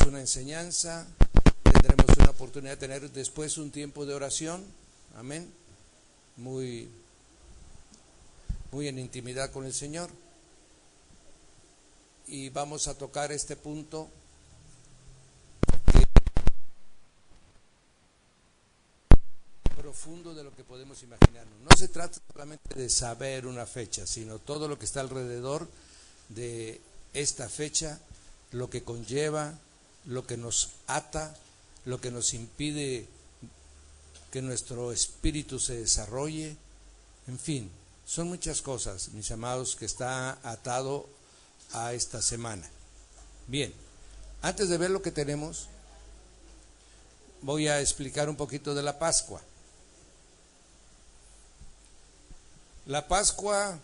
una enseñanza, tendremos una oportunidad de tener después un tiempo de oración, amén, muy en intimidad con el Señor, y vamos a tocar este punto profundo de lo que podemos imaginarnos. No se trata solamente de saber una fecha, sino todo lo que está alrededor de esta fecha, lo que conlleva, lo que nos ata, lo que nos impide que nuestro espíritu se desarrolle, en fin, son muchas cosas, mis amados, que está atado a esta semana. Bien, antes de ver lo que tenemos, voy a explicar un poquito de la Pascua. La Pascua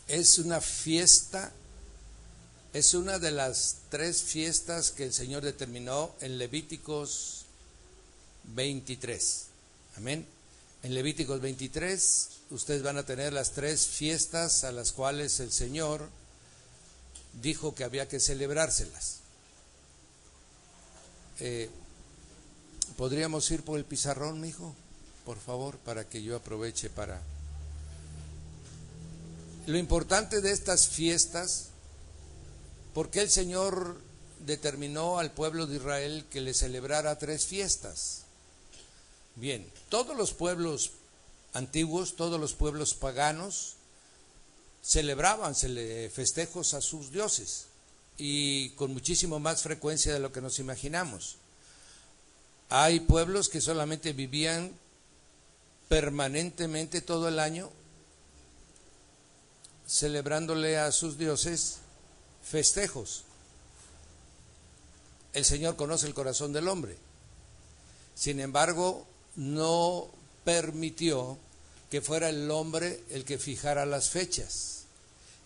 es una fiesta, es una de las 3 fiestas que el Señor determinó en Levíticos 23. Amén. En Levíticos 23 ustedes van a tener las 3 fiestas a las cuales el Señor dijo que había que celebrárselas. ¿Podríamos ir por el pizarrón, mijo? Por favor, para que yo aproveche para... Lo importante de estas fiestas, ¿por qué el Señor determinó al pueblo de Israel que le celebrara 3 fiestas? Bien, todos los pueblos antiguos, todos los pueblos paganos celebraban festejos a sus dioses, y con muchísimo más frecuencia de lo que nos imaginamos. Hay pueblos que solamente vivían permanentemente todo el año celebrándole a sus dioses festejos. El Señor conoce el corazón del hombre. Sin embargo, no permitió que fuera el hombre el que fijara las fechas,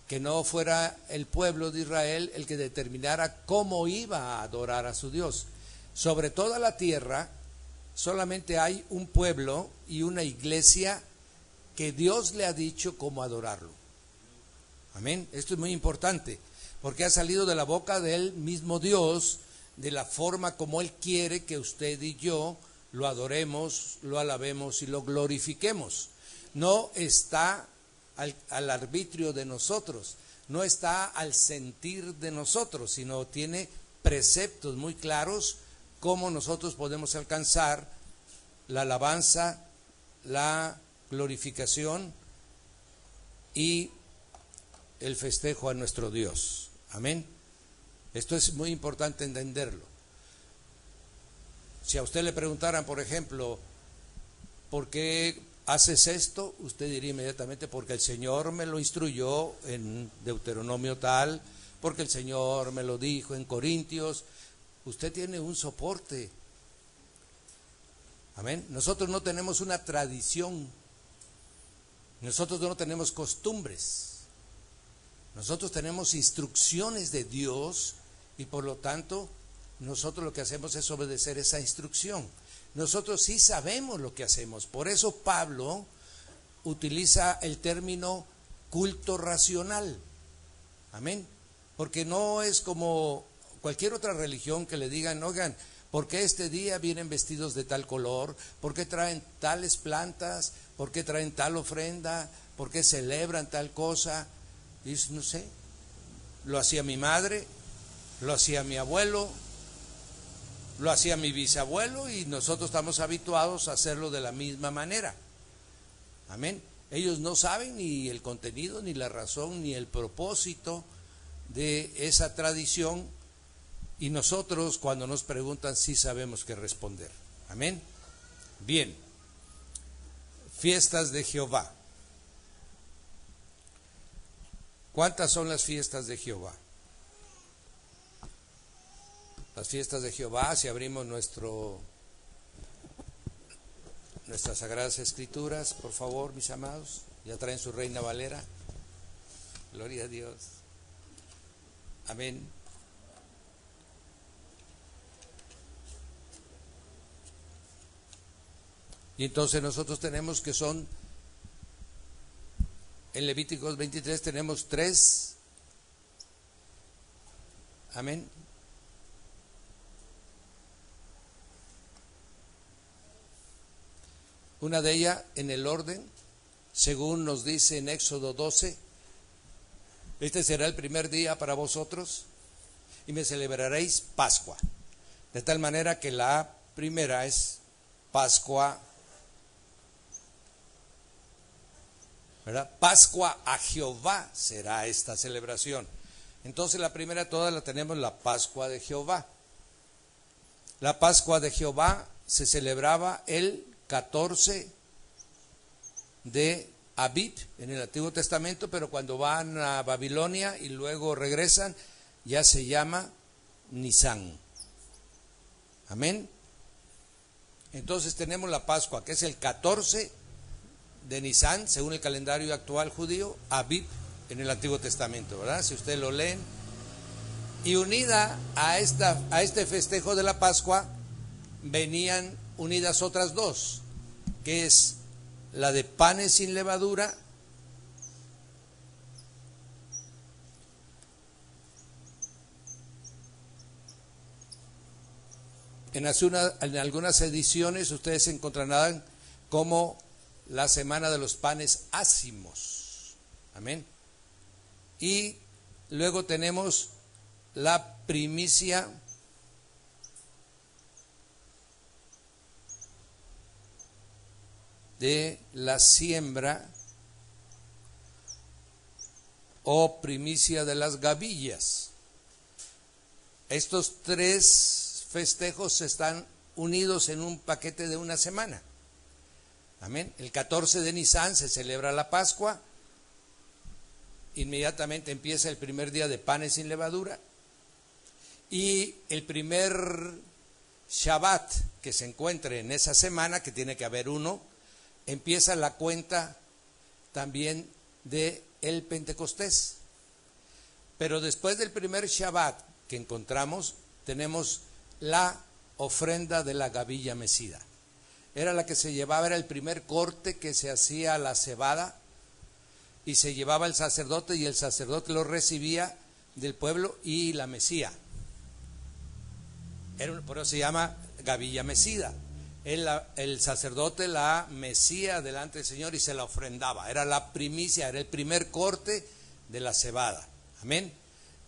que no fuera el pueblo de Israel el que determinara cómo iba a adorar a su Dios. Sobre toda la tierra solamente hay un pueblo y una iglesia que Dios le ha dicho cómo adorarlo. Amén. Esto es muy importante, porque ha salido de la boca del mismo Dios, de la forma como Él quiere que usted y yo lo adoremos, lo alabemos y lo glorifiquemos. No está al arbitrio de nosotros, no está al sentir de nosotros, sino tiene preceptos muy claros cómo nosotros podemos alcanzar la alabanza, la glorificación y el festejo a nuestro Dios. Amén. Esto es muy importante entenderlo. Si a usted le preguntaran, por ejemplo, ¿por qué haces esto? Usted diría inmediatamente, porque el Señor me lo instruyó en Deuteronomio tal, porque el Señor me lo dijo en Corintios. Usted tiene un soporte. Amén. Nosotros no tenemos una tradición. Nosotros no tenemos costumbres. Nosotros tenemos instrucciones de Dios, y por lo tanto nosotros lo que hacemos es obedecer esa instrucción. Nosotros sí sabemos lo que hacemos. Por eso Pablo utiliza el término culto racional. Amén. Porque no es como cualquier otra religión que le digan, oigan, ¿por qué este día vienen vestidos de tal color? ¿Por qué traen tales plantas? ¿Por qué traen tal ofrenda? ¿Por qué celebran tal cosa? Dice, no sé, lo hacía mi madre, lo hacía mi abuelo, lo hacía mi bisabuelo, y nosotros estamos habituados a hacerlo de la misma manera. Amén. Ellos no saben ni el contenido, ni la razón, ni el propósito de esa tradición, y nosotros cuando nos preguntan sí sabemos qué responder. Amén. Bien, fiestas de Jehová. ¿Cuántas son las fiestas de Jehová? Las fiestas de Jehová, si abrimos nuestras Sagradas Escrituras, por favor, mis amados, ya traen su Reina Valera. Gloria a Dios. Amén. Y entonces nosotros tenemos que son, en Levíticos 23 tenemos 3, amén, Una de ellas en el orden, según nos dice en Éxodo 12, este será el primer día para vosotros y me celebraréis Pascua. De tal manera que la primera es Pascua, ¿verdad? Pascua a Jehová será esta celebración. Entonces la primera toda la tenemos, la Pascua de Jehová. La Pascua de Jehová se celebraba el 14 de Abib en el Antiguo Testamento, pero cuando van a Babilonia y luego regresan, ya se llama Nisán. Amén. Entonces tenemos la Pascua, que es el 14 de Nisán, según el calendario actual judío, Abib en el Antiguo Testamento, ¿verdad? Si ustedes lo leen. Y unida a este festejo de la Pascua, venían unidas otras dos, que es la de panes sin levadura en algunas ediciones ustedes encontrarán como la semana de los panes ácimos. Amén. Y luego tenemos la primicia de la siembra o primicia de las gavillas. Estos tres festejos están unidos en un paquete de una semana. Amén. El 14 de Nisán se celebra la Pascua. Inmediatamente empieza el primer día de panes sin levadura. Y el primer Shabbat que se encuentre en esa semana, que tiene que haber uno, empieza la cuenta también de el Pentecostés. Pero después del primer Shabbat que encontramos, tenemos la ofrenda de la gavilla mecida. Era la que se llevaba, era el primer corte que se hacía a la cebada y se llevaba el sacerdote y el sacerdote lo recibía del pueblo y la mecía. Por eso se llama gavilla mecida. El sacerdote la mecía delante del Señor y se la ofrendaba. Era la primicia, era el primer corte de la cebada. Amén.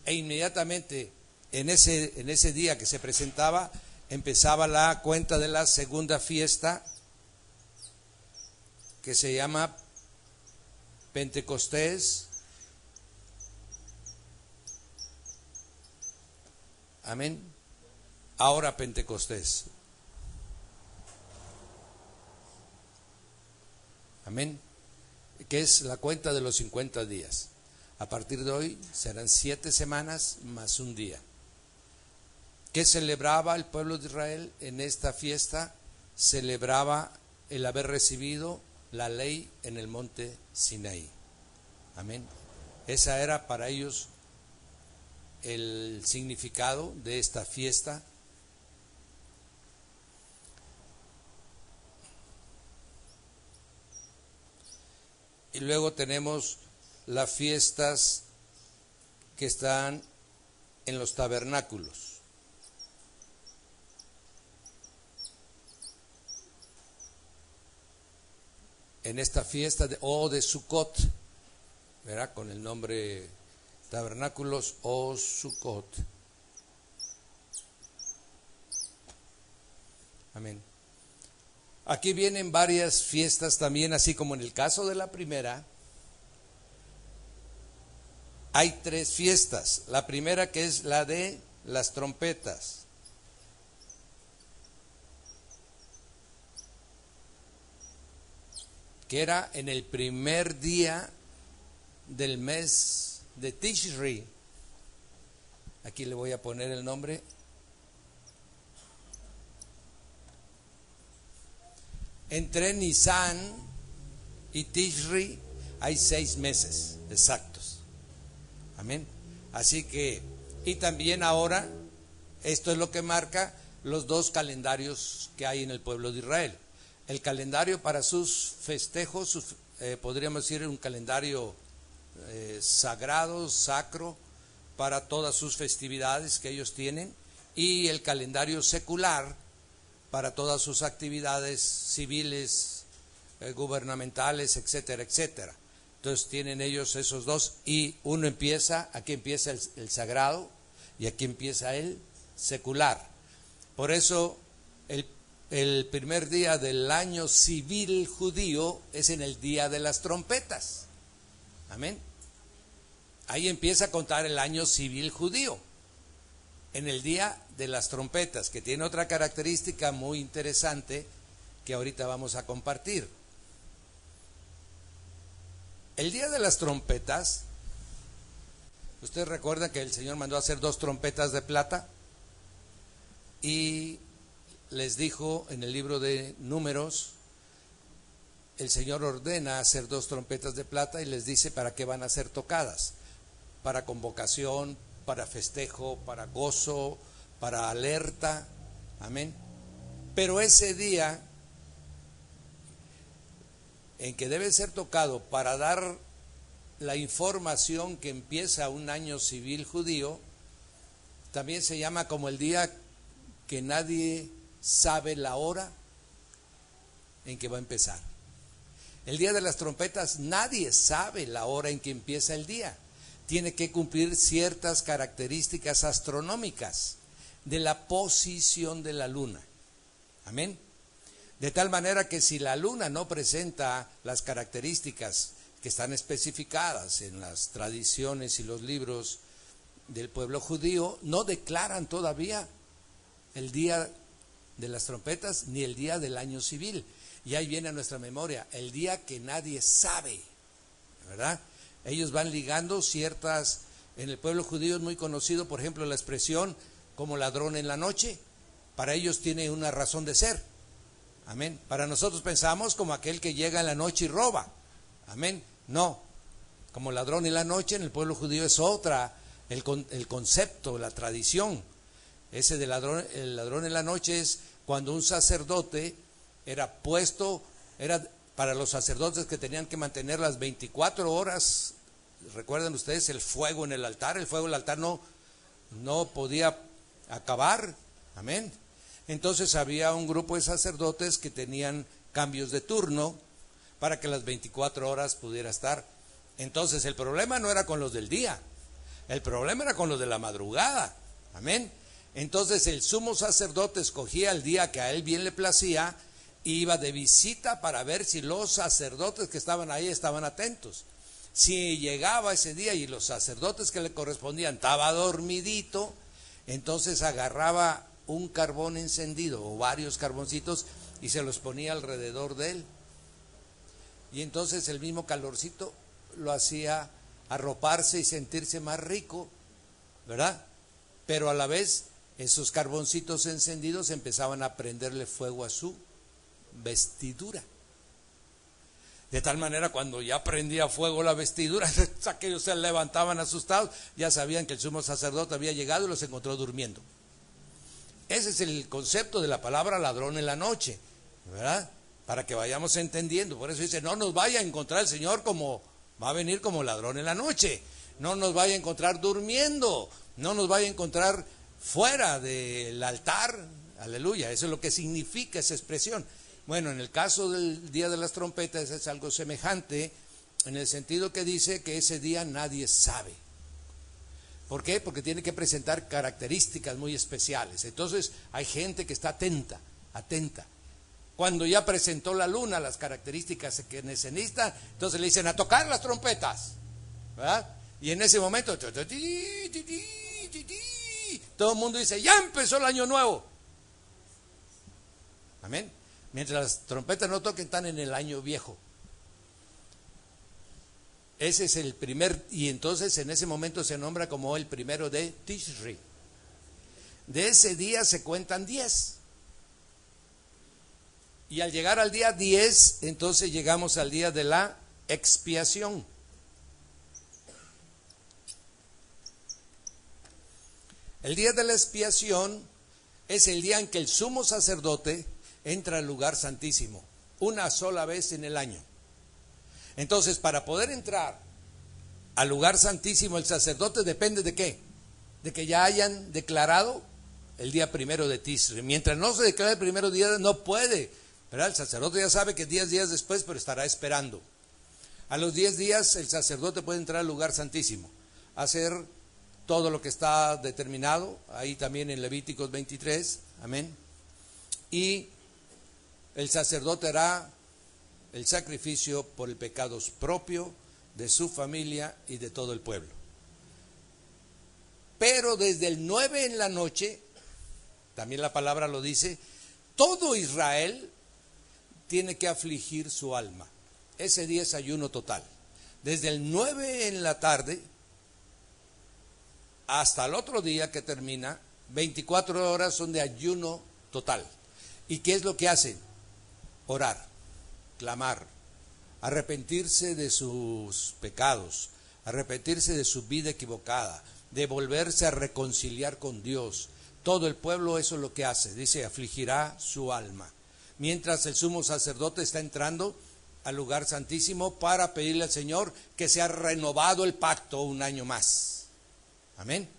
E inmediatamente en ese día que se presentaba, empezaba la cuenta de la segunda fiesta, que se llama Pentecostés. Amén. Ahora Pentecostés. Amén. Que es la cuenta de los 50 días. A partir de hoy serán 7 semanas más un día. ¿Qué celebraba el pueblo de Israel en esta fiesta? Celebraba el haber recibido la ley en el monte Sinaí. Amén. Esa era para ellos el significado de esta fiesta. Y luego tenemos las fiestas que están en los tabernáculos. En esta fiesta de Sukkot, ¿verdad? Con el nombre tabernáculos o Sukkot. Amén. Aquí vienen varias fiestas también, así como en el caso de la primera. Hay 3 fiestas. La primera, que es la de las trompetas. Que era en el primer día del mes de Tishri. Aquí le voy a poner el nombre. Entre Nisán y Tishri hay 6 meses exactos. Amén. Así que, y también ahora, esto es lo que marca los 2 calendarios que hay en el pueblo de Israel. El calendario para sus festejos, podríamos decir un calendario sagrado, sacro, para todas sus festividades que ellos tienen, y el calendario secular para todas sus actividades civiles, gubernamentales, etcétera, etcétera. Entonces tienen ellos esos dos y uno empieza, aquí empieza el sagrado y aquí empieza el secular. Por eso el primer día del año civil judío es en el día de las trompetas. Amén. Ahí empieza a contar el año civil judío, en el día de las trompetas, que tiene otra característica muy interesante que ahorita vamos a compartir. El día de las trompetas, ustedes recuerdan que el Señor mandó a hacer 2 trompetas de plata y les dijo en el libro de Números, el Señor ordena hacer 2 trompetas de plata y les dice para qué van a ser tocadas: para convocación, para festejo, para gozo, para alerta. Amén. Pero ese día en que debe ser tocado para dar la información que empieza un año civil judío, también se llama como el día que nadie sabe la hora en que va a empezar. El día de las trompetas, nadie sabe la hora en que empieza el día. Tiene que cumplir ciertas características astronómicas de la posición de la luna. Amén. De tal manera que si la luna no presenta las características que están especificadas en las tradiciones y los libros del pueblo judío, no declaran todavía el día de las trompetas ni el día del año civil. Y ahí viene a nuestra memoria el día que nadie sabe, ¿verdad? Ellos van ligando ciertas, en el pueblo judío es muy conocido, por ejemplo, la expresión como ladrón en la noche. Para ellos tiene una razón de ser. Amén. Para nosotros pensamos como aquel que llega en la noche y roba. Amén. No, como ladrón en la noche en el pueblo judío es otra, el concepto, la tradición. Ese de ladrón, el ladrón en la noche es cuando un sacerdote era puesto, era para los sacerdotes que tenían que mantener las 24 horas, recuerdan ustedes el fuego en el altar no podía acabar. Amén. Entonces había un grupo de sacerdotes que tenían cambios de turno para que las 24 horas pudiera estar. Entonces el problema no era con los del día, el problema era con los de la madrugada. Amén. Entonces el sumo sacerdote escogía el día que a él bien le placía e iba de visita para ver si los sacerdotes que estaban ahí estaban atentos. Si llegaba ese día y los sacerdotes que le correspondían estaba dormidito, entonces agarraba un carbón encendido o varios carboncitos y se los ponía alrededor de él. Y entonces el mismo calorcito lo hacía arroparse y sentirse más rico, ¿verdad? Pero a la vez esos carboncitos encendidos empezaban a prenderle fuego a su vestidura. De tal manera cuando ya prendía fuego la vestidura, aquellos se levantaban asustados, ya sabían que el sumo sacerdote había llegado y los encontró durmiendo. Ese es el concepto de la palabra ladrón en la noche, ¿verdad? Para que vayamos entendiendo. Por eso dice, no nos vaya a encontrar el Señor como, va a venir como ladrón en la noche. No nos vaya a encontrar durmiendo, no nos vaya a encontrar fuera del altar. Aleluya, eso es lo que significa esa expresión. Bueno, en el caso del día de las trompetas es algo semejante, en el sentido que dice que ese día nadie sabe. ¿Por qué? Porque tiene que presentar características muy especiales. Entonces hay gente que está atenta. Cuando ya presentó la luna las características que necesita, entonces le dicen a tocar las trompetas, ¿verdad? Y en ese momento todo el mundo dice, ya empezó el año nuevo. Amén. Mientras las trompetas no toquen, están en el año viejo. Ese es el primer, y entonces en ese momento se nombra como el primero de Tishri. De ese día se cuentan 10. Y al llegar al día 10, entonces llegamos al día de la expiación. El día de la expiación es el día en que el sumo sacerdote entra al lugar santísimo, una sola vez en el año. Entonces, para poder entrar al lugar santísimo, el sacerdote depende de ¿qué? De que ya hayan declarado el día primero de Tisri. Mientras no se declare el primero día, no puede ¿verdad? El sacerdote ya sabe que 10 días después, pero estará esperando. A los 10 días el sacerdote puede entrar al lugar santísimo, hacer todo lo que está determinado, ahí también en Levíticos 23, amén. Y el sacerdote hará el sacrificio por el pecado propio, de su familia y de todo el pueblo. Pero desde el 9 en la noche, también la palabra lo dice, todo Israel tiene que afligir su alma. Ese día es ayuno total. Desde el 9 en la tarde hasta el otro día que termina, 24 horas son de ayuno total. ¿Y qué es lo que hacen? Orar, clamar, arrepentirse de sus pecados, arrepentirse de su vida equivocada, de volverse a reconciliar con Dios. Todo el pueblo eso es lo que hace, dice, afligirá su alma. Mientras el sumo sacerdote está entrando al lugar santísimo para pedirle al Señor que sea renovado el pacto un año más. Amén.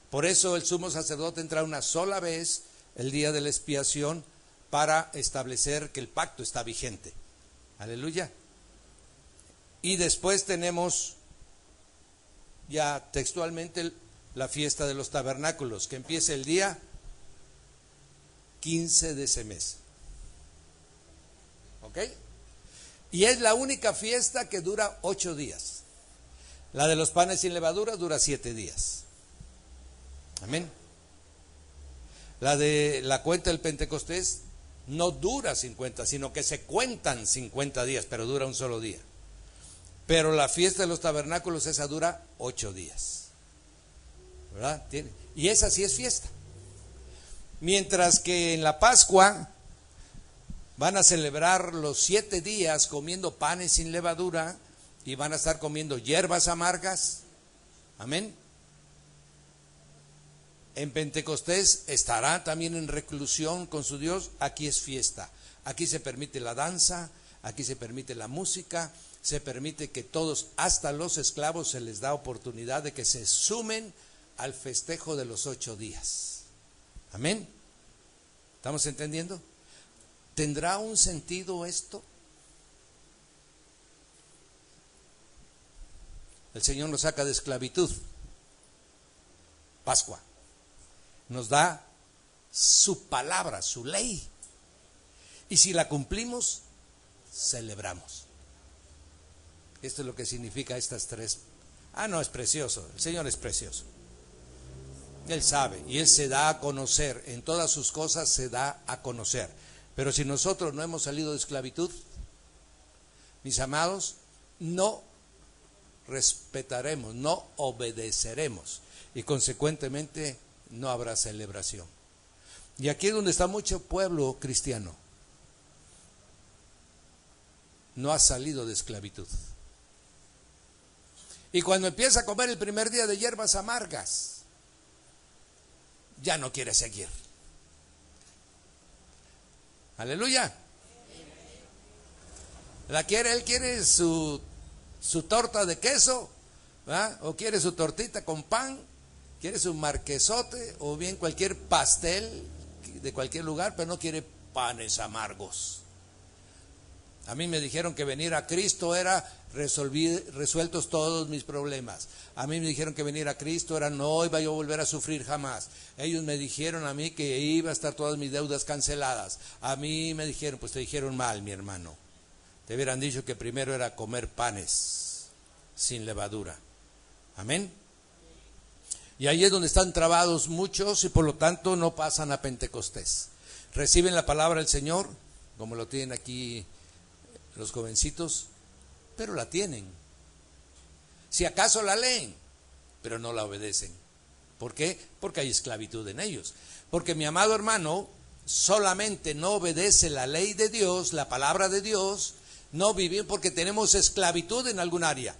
Por eso el sumo sacerdote entra una sola vez el día de la expiación para establecer que el pacto está vigente. Aleluya. Y después tenemos ya textualmente la fiesta de los tabernáculos, que empieza el día 15 de ese mes. ¿Ok? Y es la única fiesta que dura 8 días. La de los panes sin levadura dura 7 días. Amén. La de la cuenta del Pentecostés no dura 50, sino que se cuentan 50 días, pero dura un solo día. Pero la fiesta de los tabernáculos, esa dura 8 días. ¿Verdad? Y esa sí es fiesta. Mientras que en la Pascua van a celebrar los 7 días comiendo panes sin levadura y van a estar comiendo hierbas amargas. Amén. En Pentecostés estará también en reclusión con su Dios. Aquí es fiesta. Aquí se permite la danza, aquí se permite la música, se permite que todos, hasta los esclavos, se les da oportunidad de que se sumen al festejo de los 8 días. Amén. ¿Estamos entendiendo? ¿Tendrá un sentido esto? El Señor nos saca de esclavitud. Pascua. Nos da su palabra, su ley. Y si la cumplimos, celebramos. Esto es lo que significa estas 3. No, es precioso. El Señor es precioso. Él sabe y Él se da a conocer. En todas sus cosas se da a conocer. Pero si nosotros no hemos salido de esclavitud, mis amados, no respetaremos, no obedeceremos. Y consecuentemente no habrá celebración. Y aquí es donde está mucho pueblo cristiano. No ha salido de esclavitud. Y cuando empieza a comer el primer día de hierbas amargas, ya no quiere seguir. Aleluya. Él quiere su torta de queso, ¿verdad? O quiere su tortita con pan, quiere su marquesote, o bien cualquier pastel de cualquier lugar, pero no quiere panes amargos. A mí me dijeron que venir a Cristo era resueltos todos mis problemas. A mí me dijeron que venir a Cristo era no iba yo a volver a sufrir jamás. Ellos me dijeron a mí que iba a estar todas mis deudas canceladas. A mí me dijeron, pues te dijeron mal, mi hermano. Te hubieran dicho que primero era comer panes sin levadura. Amén. Y ahí es donde están trabados muchos y por lo tanto no pasan a Pentecostés. Reciben la palabra del Señor, como lo tienen aquí los jovencitos, pero la tienen. Si acaso la leen, pero no la obedecen. ¿Por qué? Porque hay esclavitud en ellos. Porque mi amado hermano solamente no obedece la ley de Dios, la palabra de Dios, no vivir porque tenemos esclavitud en algún área.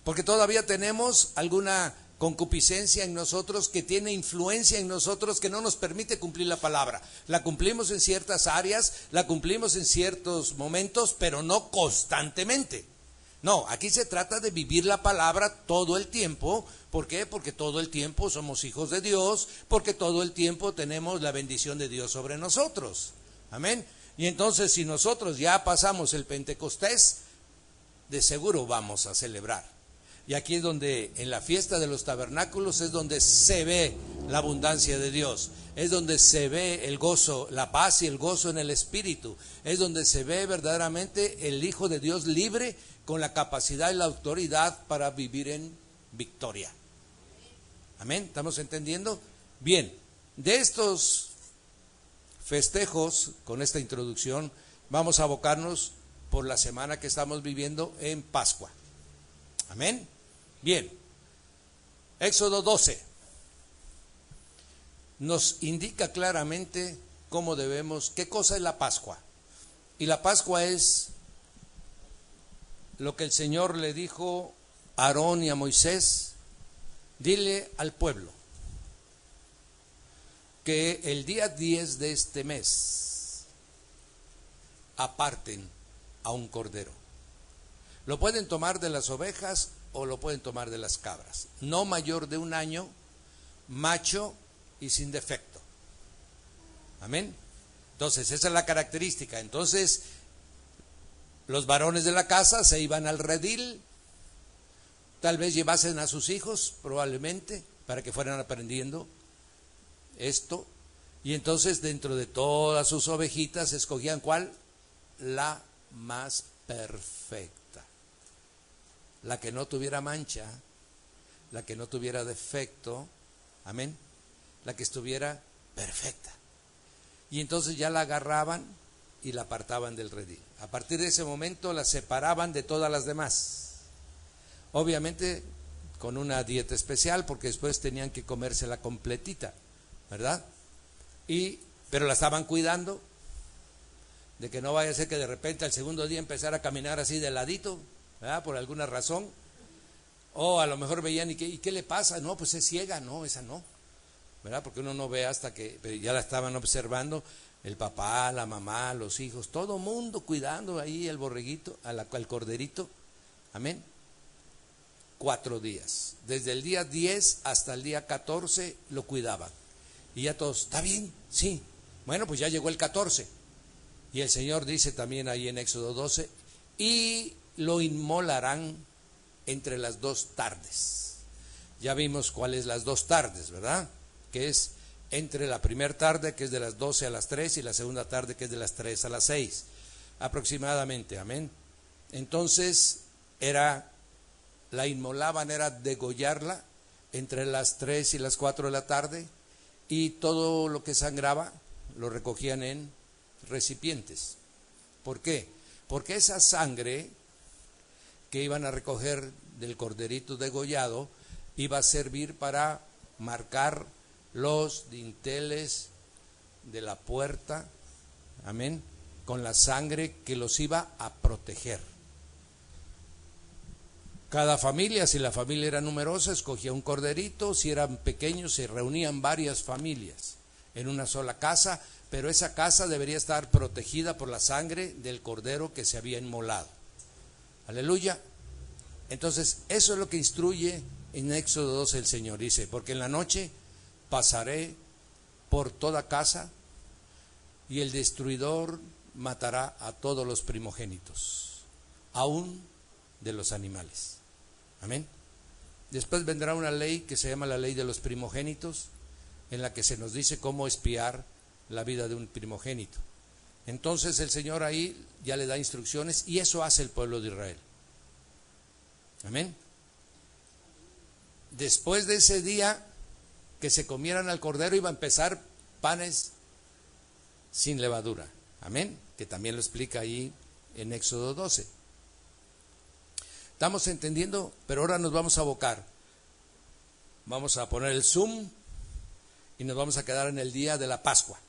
Porque todavía tenemos alguna concupiscencia en nosotros que tiene influencia en nosotros que no nos permite cumplir la palabra. La cumplimos en ciertas áreas, la cumplimos en ciertos momentos, pero no constantemente. No, aquí se trata de vivir la palabra todo el tiempo. ¿Por qué? Porque todo el tiempo somos hijos de Dios, porque todo el tiempo tenemos la bendición de Dios sobre nosotros. Amén. Y entonces si nosotros ya pasamos el Pentecostés, de seguro vamos a celebrar. Y aquí es donde, en la fiesta de los tabernáculos, es donde se ve la abundancia de Dios. Es donde se ve el gozo, la paz y el gozo en el Espíritu. Es donde se ve verdaderamente el Hijo de Dios libre, con la capacidad y la autoridad para vivir en victoria. Amén. ¿Estamos entendiendo? Bien, de estos festejos, con esta introducción, vamos a abocarnos por la semana que estamos viviendo en Pascua. Amén. Bien, Éxodo 12 nos indica claramente cómo debemos, qué cosa es la Pascua. Y la Pascua es lo que el Señor le dijo a Aarón y a Moisés: dile al pueblo que el día 10 de este mes aparten a un cordero. Lo pueden tomar de las ovejas o lo pueden tomar de las cabras, no mayor de 1 año, macho y sin defecto. Amén. Entonces esa es la característica. Entonces los varones de la casa se iban al redil, tal vez llevasen a sus hijos, probablemente, para que fueran aprendiendo esto. Y entonces dentro de todas sus ovejitas escogían ¿cuál? La más perfecta, la que no tuviera mancha, la que no tuviera defecto. Amén. La que estuviera perfecta. Y entonces ya la agarraban y la apartaban del redil. A partir de ese momento la separaban de todas las demás. Obviamente con una dieta especial, porque después tenían que comérsela completita, ¿verdad? Pero la estaban cuidando de que no vaya a ser que de repente al segundo día empezara a caminar así de ladito, ¿verdad? Por alguna razón. O a lo mejor veían, ¿y qué le pasa? No, pues es ciega. No, esa no, ¿verdad? Porque uno no ve hasta que ya la estaban observando el papá, la mamá, los hijos, todo mundo cuidando ahí el borreguito, al corderito. Amén. 4 días, desde el día 10 hasta el día 14 lo cuidaban. Y ya todos, ¿está bien? Sí. Bueno, pues ya llegó el 14. Y el Señor dice también ahí en Éxodo 12, y lo inmolarán entre las 2 tardes. Ya vimos cuáles las 2 tardes, ¿verdad? Que es entre la primera tarde, que es de las 12 a las 3, y la segunda tarde, que es de las 3 a las 6, aproximadamente. Amén. Entonces la inmolaban, era degollarla entre las 3 y las 4 de la tarde, y todo lo que sangraba lo recogían en recipientes. ¿Por qué? Porque esa sangre que iban a recoger del corderito degollado iba a servir para marcar los dinteles de la puerta, amén, con la sangre que los iba a proteger. Cada familia, si la familia era numerosa, escogía un corderito; si eran pequeños, se reunían varias familias en una sola casa, pero esa casa debería estar protegida por la sangre del cordero que se había inmolado. Aleluya. Entonces eso es lo que instruye en Éxodo 12 el Señor. Dice: porque en la noche pasaré por toda casa, y el destruidor matará a todos los primogénitos, aún de los animales. Amén. Después vendrá una ley que se llama la ley de los primogénitos, en la que se nos dice cómo espiar la vida de un primogénito. Entonces el Señor ahí ya le da instrucciones, y eso hace el pueblo de Israel. Amén. Después de ese día que se comieran al cordero, iba a empezar panes sin levadura. Amén. Que también lo explica ahí en Éxodo 12. ¿Estamos entendiendo? Pero ahora nos vamos a abocar. Vamos a poner el zoom y nos vamos a quedar en el día de la Pascua.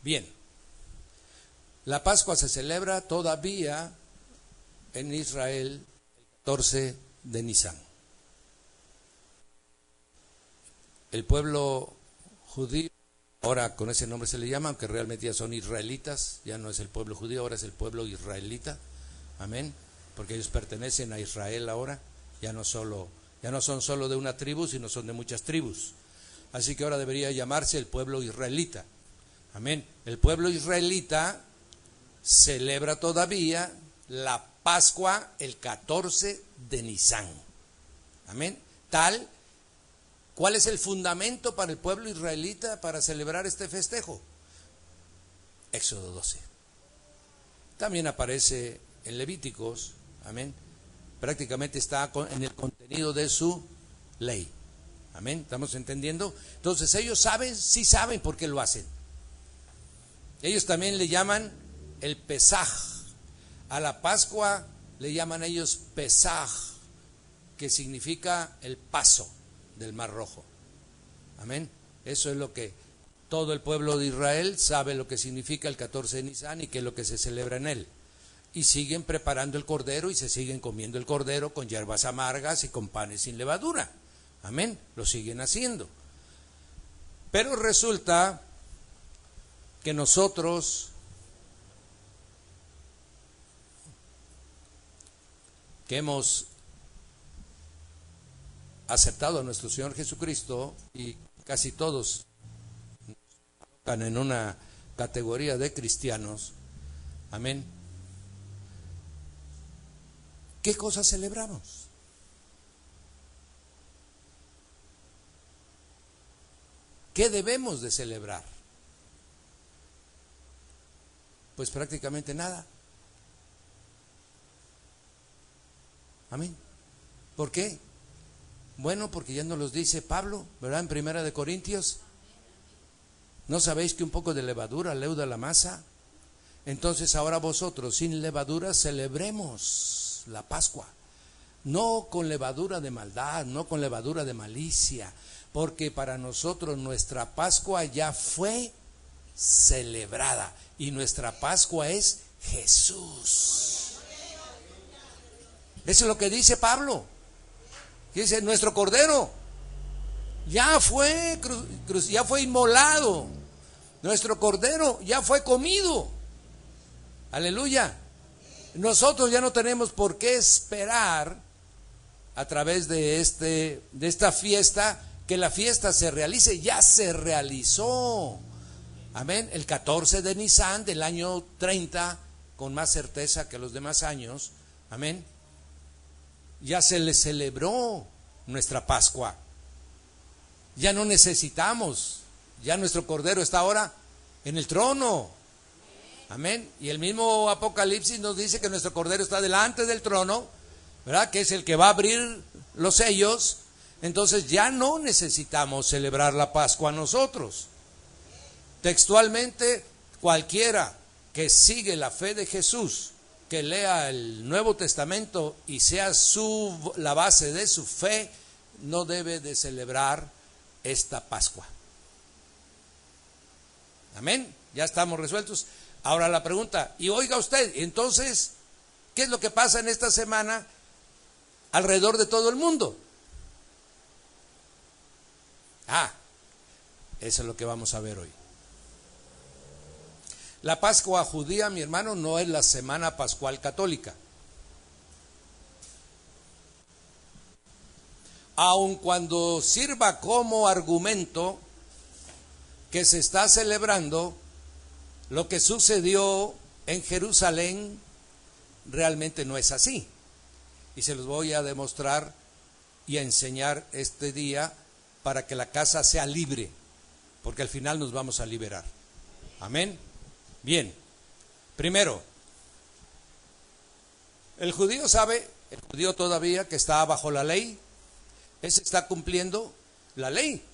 Bien. La Pascua se celebra todavía en Israel el 14 de Nisan. El pueblo judío, ahora con ese nombre se le llama, aunque realmente ya son israelitas, ya no es el pueblo judío, ahora es el pueblo israelita. Amén. Porque ellos pertenecen a Israel ahora, ya no son solo de una tribu, sino son de muchas tribus. Así que ahora debería llamarse el pueblo israelita. Amén. El pueblo israelita celebra todavía la Pascua el 14 de Nisán. Amén. ¿Cuál es el fundamento para el pueblo israelita para celebrar este festejo? Éxodo 12. También aparece en Levíticos, amén. Prácticamente está en el contenido de su ley. Amén. ¿Estamos entendiendo? Entonces ellos saben, sí saben por qué lo hacen. Ellos también le llaman el Pesaj. A la Pascua le llaman ellos Pesaj, que significa el paso del Mar Rojo. Amén. Eso es lo que todo el pueblo de Israel sabe lo que significa el 14 de Nisán y qué es lo que se celebra en él. Y siguen preparando el cordero y se siguen comiendo el cordero con hierbas amargas y con panes sin levadura. Amén. Lo siguen haciendo. Pero resulta que nosotros que hemos aceptado a nuestro Señor Jesucristo, y casi todos están en una categoría de cristianos, amén, ¿qué cosas celebramos? ¿Qué debemos de celebrar? Pues prácticamente nada. Amén. ¿Por qué? Bueno, porque ya nos los dice Pablo, ¿verdad? En Primera de Corintios. ¿No sabéis que un poco de levadura leuda la masa? Entonces ahora vosotros sin levadura celebremos la Pascua. No con levadura de maldad, no con levadura de malicia, porque para nosotros nuestra Pascua ya fue celebrada y nuestra Pascua es Jesús. Eso es lo que dice Pablo. Dice, nuestro cordero ya fue inmolado. Nuestro cordero ya fue comido. Aleluya. Nosotros ya no tenemos por qué esperar a través de esta fiesta que la fiesta se realice. Ya se realizó. Amén. El 14 de Nisán del año 30, con más certeza que los demás años. Amén. Ya se le celebró nuestra Pascua. Ya no necesitamos. Ya nuestro Cordero está ahora en el trono. Amén. Y el mismo Apocalipsis nos dice que nuestro Cordero está delante del trono, ¿verdad? Que es el que va a abrir los sellos. Entonces ya no necesitamos celebrar la Pascua nosotros. Textualmente, cualquiera que sigue la fe de Jesús, que lea el Nuevo Testamento y sea la base de su fe, no debe de celebrar esta Pascua. Amén. Ya estamos resueltos. Ahora la pregunta, y oiga usted, entonces, ¿qué es lo que pasa en esta semana alrededor de todo el mundo? Eso es lo que vamos a ver hoy. La Pascua judía, mi hermano, no es la semana pascual católica. Aun cuando sirva como argumento que se está celebrando lo que sucedió en Jerusalén, realmente no es así. Y se los voy a demostrar y a enseñar este día para que la casa sea libre, porque al final nos vamos a liberar. Amén. Bien, primero, el judío todavía que está bajo la ley, él está cumpliendo la ley.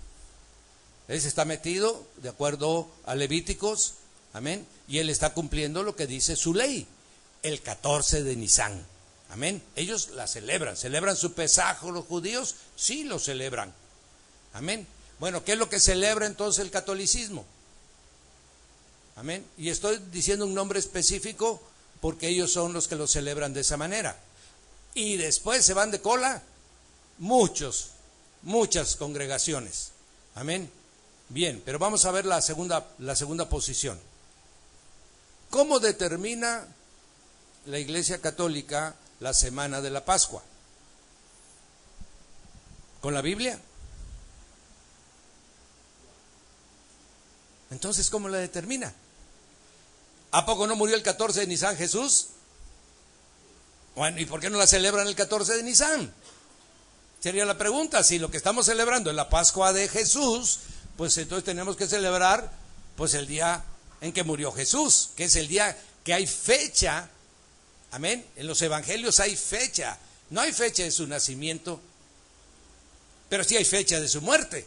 Él está metido de acuerdo a Levíticos, amén, y él está cumpliendo lo que dice su ley, el 14 de Nisán, amén. Ellos la celebran su Pesaj, los judíos, sí lo celebran, amén. Bueno, ¿qué es lo que celebra entonces el catolicismo? Amén. Y estoy diciendo un nombre específico porque ellos son los que lo celebran de esa manera. Y después se van de cola muchas congregaciones. Amén. Bien, pero vamos a ver la segunda posición. ¿Cómo determina la Iglesia Católica la semana de la Pascua? ¿Con la Biblia? Entonces, ¿cómo la determina? ¿A poco no murió el 14 de Nisan Jesús? Bueno, ¿y por qué no la celebran el 14 de Nisan? Sería la pregunta. Si lo que estamos celebrando es la Pascua de Jesús, pues entonces tenemos que celebrar pues el día en que murió Jesús, que es el día que hay fecha. Amén. En los evangelios hay fecha. No hay fecha de su nacimiento, pero sí hay fecha de su muerte,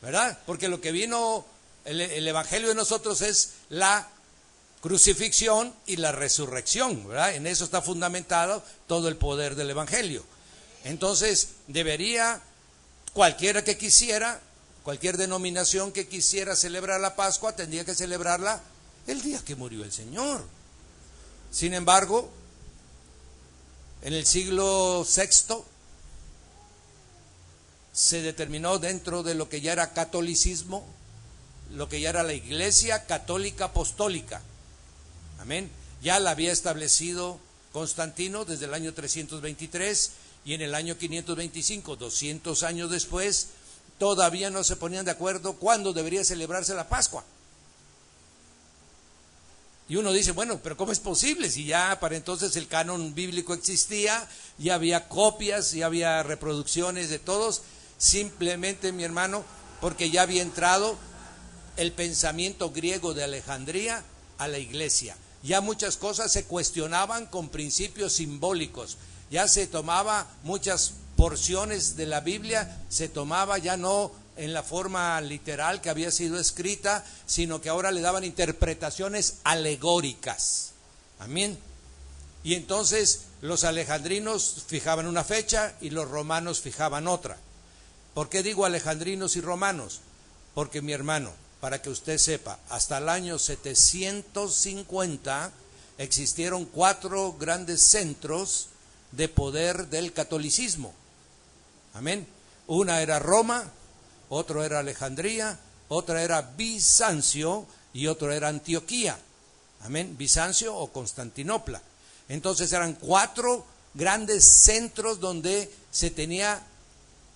¿verdad? Porque lo que vino, el evangelio de nosotros es la crucifixión y la resurrección, ¿verdad? En eso está fundamentado todo el poder del evangelio. Entonces, debería cualquiera que quisiera, cualquier denominación que quisiera celebrar la Pascua, tendría que celebrarla el día que murió el Señor. Sin embargo, en el siglo VI se determinó dentro de lo que ya era catolicismo, lo que ya era la Iglesia Católica Apostólica. Amén. Ya la había establecido Constantino desde el año 323 y en el año 525, 200 años después, todavía no se ponían de acuerdo cuándo debería celebrarse la Pascua. Y uno dice, bueno, pero ¿cómo es posible? Si ya para entonces el canon bíblico existía, ya había copias, ya había reproducciones de todos, simplemente, mi hermano, porque ya había entrado el pensamiento griego de Alejandría a la iglesia. Ya muchas cosas se cuestionaban con principios simbólicos, ya se tomaba muchas porciones de la Biblia, se tomaba ya no en la forma literal que había sido escrita, sino que ahora le daban interpretaciones alegóricas. Amén. Y entonces los alejandrinos fijaban una fecha y los romanos fijaban otra. ¿Por qué digo alejandrinos y romanos? Porque, mi hermano, para que usted sepa, hasta el año 750 existieron 4 grandes centros de poder del catolicismo. Amén. Una era Roma, otro era Alejandría, otra era Bizancio y otro era Antioquía. Amén. Bizancio o Constantinopla. Entonces eran 4 grandes centros donde se tenía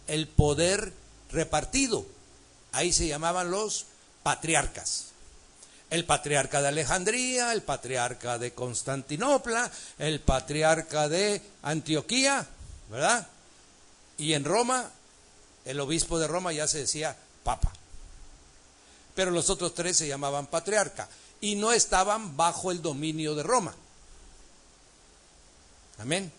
el poder repartido. Ahí se llamaban los patriarcas. El patriarca de Alejandría, el patriarca de Constantinopla, el patriarca de Antioquía, ¿verdad? Y en Roma, el obispo de Roma ya se decía papa. Pero los otros 3 se llamaban patriarca y no estaban bajo el dominio de Roma. Amén.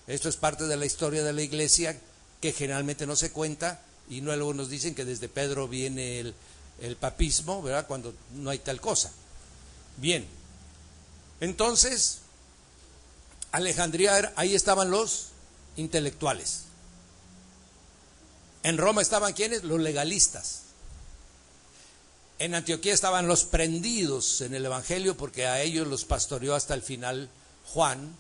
Esto es parte de la historia de la iglesia que generalmente no se cuenta, y luego nos dicen que desde Pedro viene el papismo, ¿verdad? Cuando no hay tal cosa. Bien, entonces Alejandría, ahí estaban los intelectuales. En Roma estaban ¿quiénes? Los legalistas. En Antioquía estaban los prendidos en el evangelio, porque a ellos los pastoreó hasta el final Juan.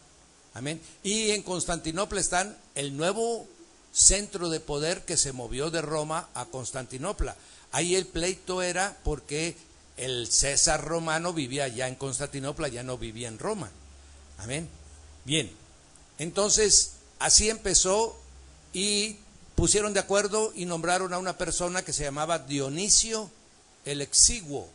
Amén. Y en Constantinopla están el nuevo centro de poder que se movió de Roma a Constantinopla. Ahí el pleito era porque el César romano vivía ya en Constantinopla, ya no vivía en Roma. Amén. Bien, entonces así empezó y pusieron de acuerdo y nombraron a una persona que se llamaba Dionisio el Exiguo.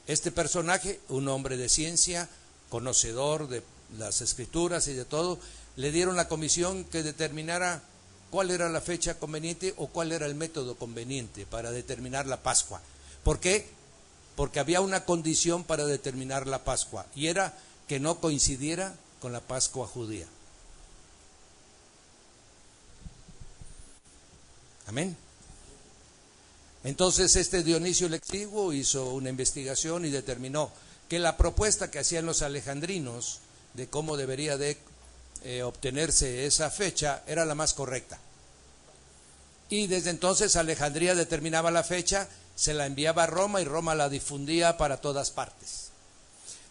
Este personaje, un hombre de ciencia, conocedor de las escrituras y de todo, le dieron la comisión que determinara cuál era la fecha conveniente o cuál era el método conveniente para determinar la Pascua. ¿Por qué? Porque había una condición para determinar la Pascua, y era que no coincidiera con la Pascua judía. Amén. Entonces este Dionisio el Exiguo hizo una investigación y determinó que la propuesta que hacían los alejandrinos de cómo debería de obtenerse esa fecha era la más correcta. Y desde entonces Alejandría determinaba la fecha, se la enviaba a Roma y Roma la difundía para todas partes.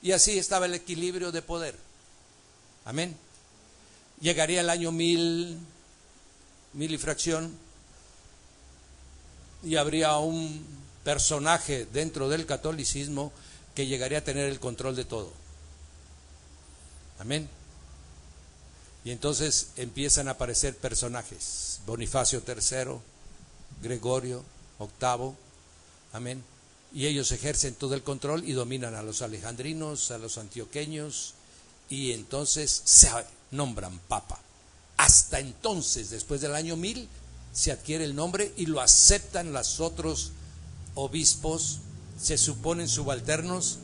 Y así estaba el equilibrio de poder. Amén. Llegaría el año 1000 y fracción, y habría un personaje dentro del catolicismo que llegaría a tener el control de todo. Amén. Y entonces empiezan a aparecer personajes: Bonifacio III, Gregorio VIII, amén, y ellos ejercen todo el control y dominan a los alejandrinos, a los antioqueños, y entonces se nombran papa. Hasta entonces, después del año 1000, se adquiere el nombre y lo aceptan los otros obispos, se suponen subalternos,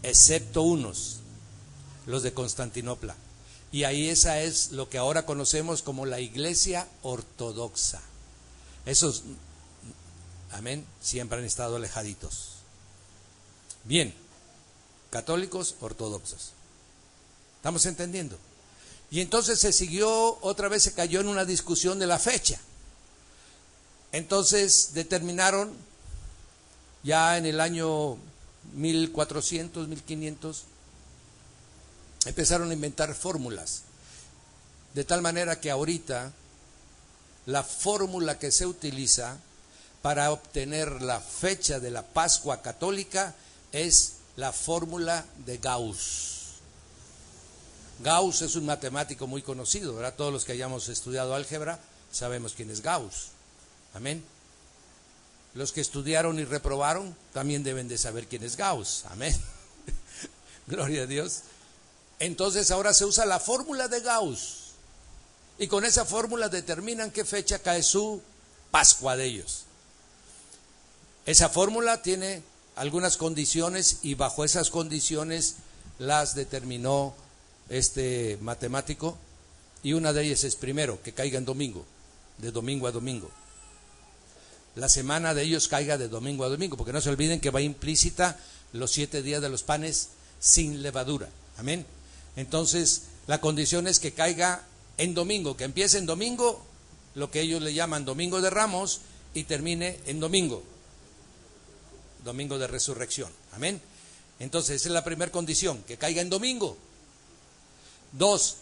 excepto unos, los de Constantinopla. Y ahí esa es lo que ahora conocemos como la Iglesia Ortodoxa. Esos, amén, siempre han estado alejaditos. Bien, católicos ortodoxos. ¿Estamos entendiendo? Y entonces se siguió, otra vez se cayó en una discusión de la fecha. Entonces determinaron, ya en el año 1400, 1500, empezaron a inventar fórmulas. De tal manera que ahorita la fórmula que se utiliza para obtener la fecha de la Pascua católica es la fórmula de Gauss. Gauss es un matemático muy conocido, ¿verdad? Todos los que hayamos estudiado álgebra sabemos quién es Gauss. Amén. Los que estudiaron y reprobaron también deben de saber quién es Gauss. Amén. Gloria a Dios. Entonces ahora se usa la fórmula de Gauss. Y con esa fórmula determinan qué fecha cae su Pascua de ellos. Esa fórmula tiene algunas condiciones y bajo esas condiciones las determinó este matemático, y una de ellas es, primero, que caiga en domingo, de domingo a domingo. La semana de ellos caiga de domingo a domingo, porque no se olviden que va implícita los 7 días de los panes sin levadura. Amén. Entonces la condición es que caiga en domingo, que empiece en domingo, lo que ellos le llaman domingo de Ramos, y termine en domingo, domingo de resurrección. Amén. Entonces esa es la primera condición, que caiga en domingo. 2,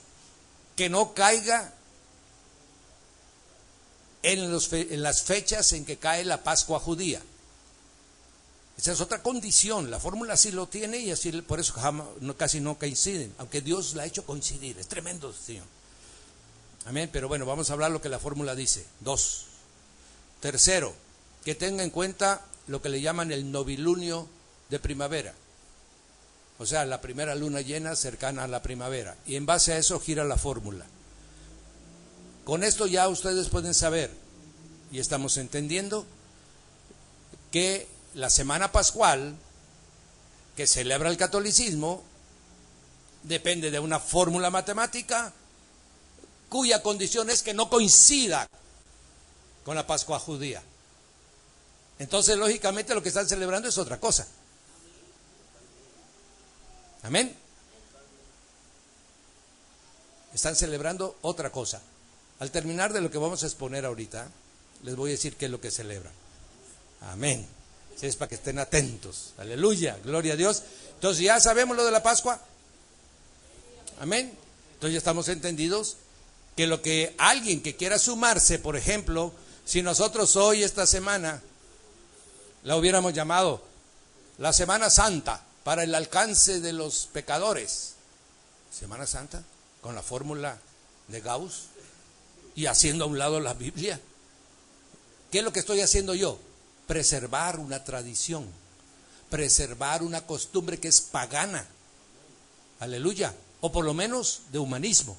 que no caiga en las fechas en que cae la Pascua judía. Esa es otra condición. La fórmula sí lo tiene, y así por eso casi no coinciden, aunque Dios la ha hecho coincidir. Es tremendo, Señor. Amén. Pero bueno, vamos a hablar lo que la fórmula dice. 2. Tercero, que tenga en cuenta lo que le llaman el novilunio de primavera. O sea, la primera luna llena cercana a la primavera. Y en base a eso gira la fórmula. Con esto ya ustedes pueden saber, y estamos entendiendo, que la semana pascual que celebra el catolicismo depende de una fórmula matemática cuya condición es que no coincida con la Pascua judía. Entonces, lógicamente, lo que están celebrando es otra cosa. Amén. Están celebrando otra cosa. Al terminar de lo que vamos a exponer ahorita, les voy a decir qué es lo que celebran. Amén. Si es para que estén atentos. Aleluya, gloria a Dios. Entonces ya sabemos lo de la Pascua. Amén. Entonces ya estamos entendidos que lo que alguien que quiera sumarse, por ejemplo, si nosotros hoy, esta semana, la hubiéramos llamado la Semana Santa para el alcance de los pecadores. Semana Santa, con la fórmula de Gauss, y haciendo a un lado la Biblia. ¿Qué es lo que estoy haciendo yo? Preservar una tradición, preservar una costumbre que es pagana. Aleluya. O por lo menos de humanismo,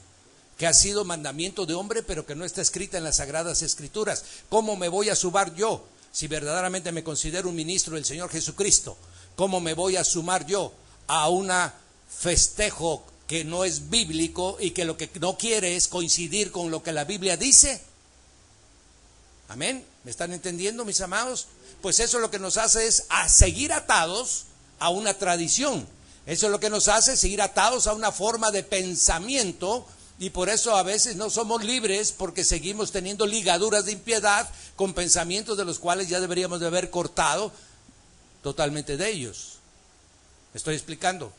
que ha sido mandamiento de hombre, pero que no está escrita en las Sagradas Escrituras. ¿Cómo me voy a sumar yo, si verdaderamente me considero un ministro del Señor Jesucristo? ¿Cómo me voy a sumar yo a un festejo que no es bíblico y que lo que no quiere es coincidir con lo que la Biblia dice? Amén. ¿Me están entendiendo, mis amados? Pues eso lo que nos hace es a seguir atados a una tradición. Eso es lo que nos hace seguir atados a una forma de pensamiento, y por eso a veces no somos libres, porque seguimos teniendo ligaduras de impiedad con pensamientos de los cuales ya deberíamos de haber cortado totalmente de ellos. ¿Me estoy explicando?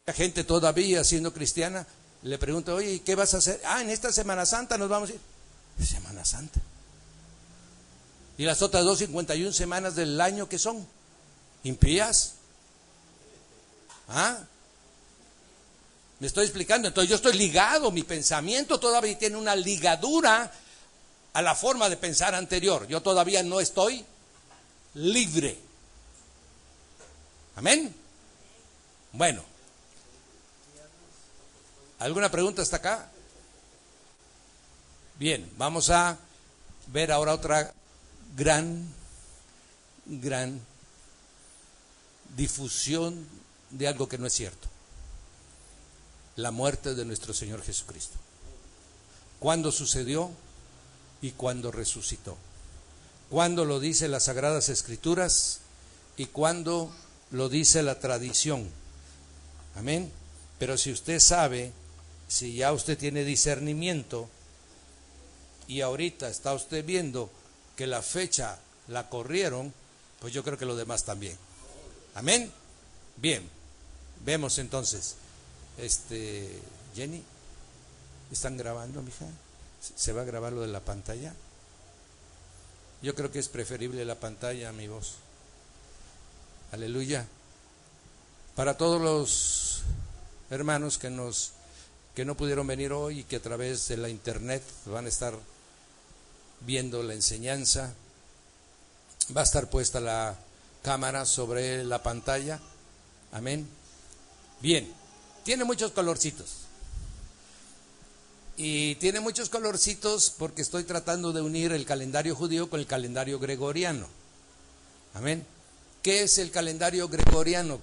La gente todavía siendo cristiana le pregunta, oye, ¿y qué vas a hacer? En esta Semana Santa nos vamos a ir. Semana Santa. ¿Y las otras 251 semanas del año qué son? ¿Impías? ¿Me estoy explicando? Entonces yo estoy ligado, mi pensamiento todavía tiene una ligadura a la forma de pensar anterior. Yo todavía no estoy libre. Amén. Bueno, ¿alguna pregunta hasta acá? Bien, vamos a ver ahora otra gran difusión de algo que no es cierto: la muerte de nuestro Señor Jesucristo. ¿Cuándo sucedió y cuándo resucitó? ¿Cuándo lo dice las Sagradas Escrituras y cuándo lo dice la tradición? Amén. Pero si usted sabe, si ya usted tiene discernimiento y ahorita está usted viendo que la fecha la corrieron, pues yo creo que lo demás también. Amén. Bien, vemos entonces. Jenny, ¿están grabando, mija? ¿Se va a grabar lo de la pantalla? Yo creo que es preferible la pantalla a mi voz. Aleluya. Para todos los hermanos que no pudieron venir hoy y que a través de la internet van a estar viendo la enseñanza, va a estar puesta la cámara sobre la pantalla. Amén. Bien, tiene muchos colorcitos. Y tiene muchos colorcitos porque estoy tratando de unir el calendario judío con el calendario gregoriano. Amén. ¿Qué es el calendario gregoriano?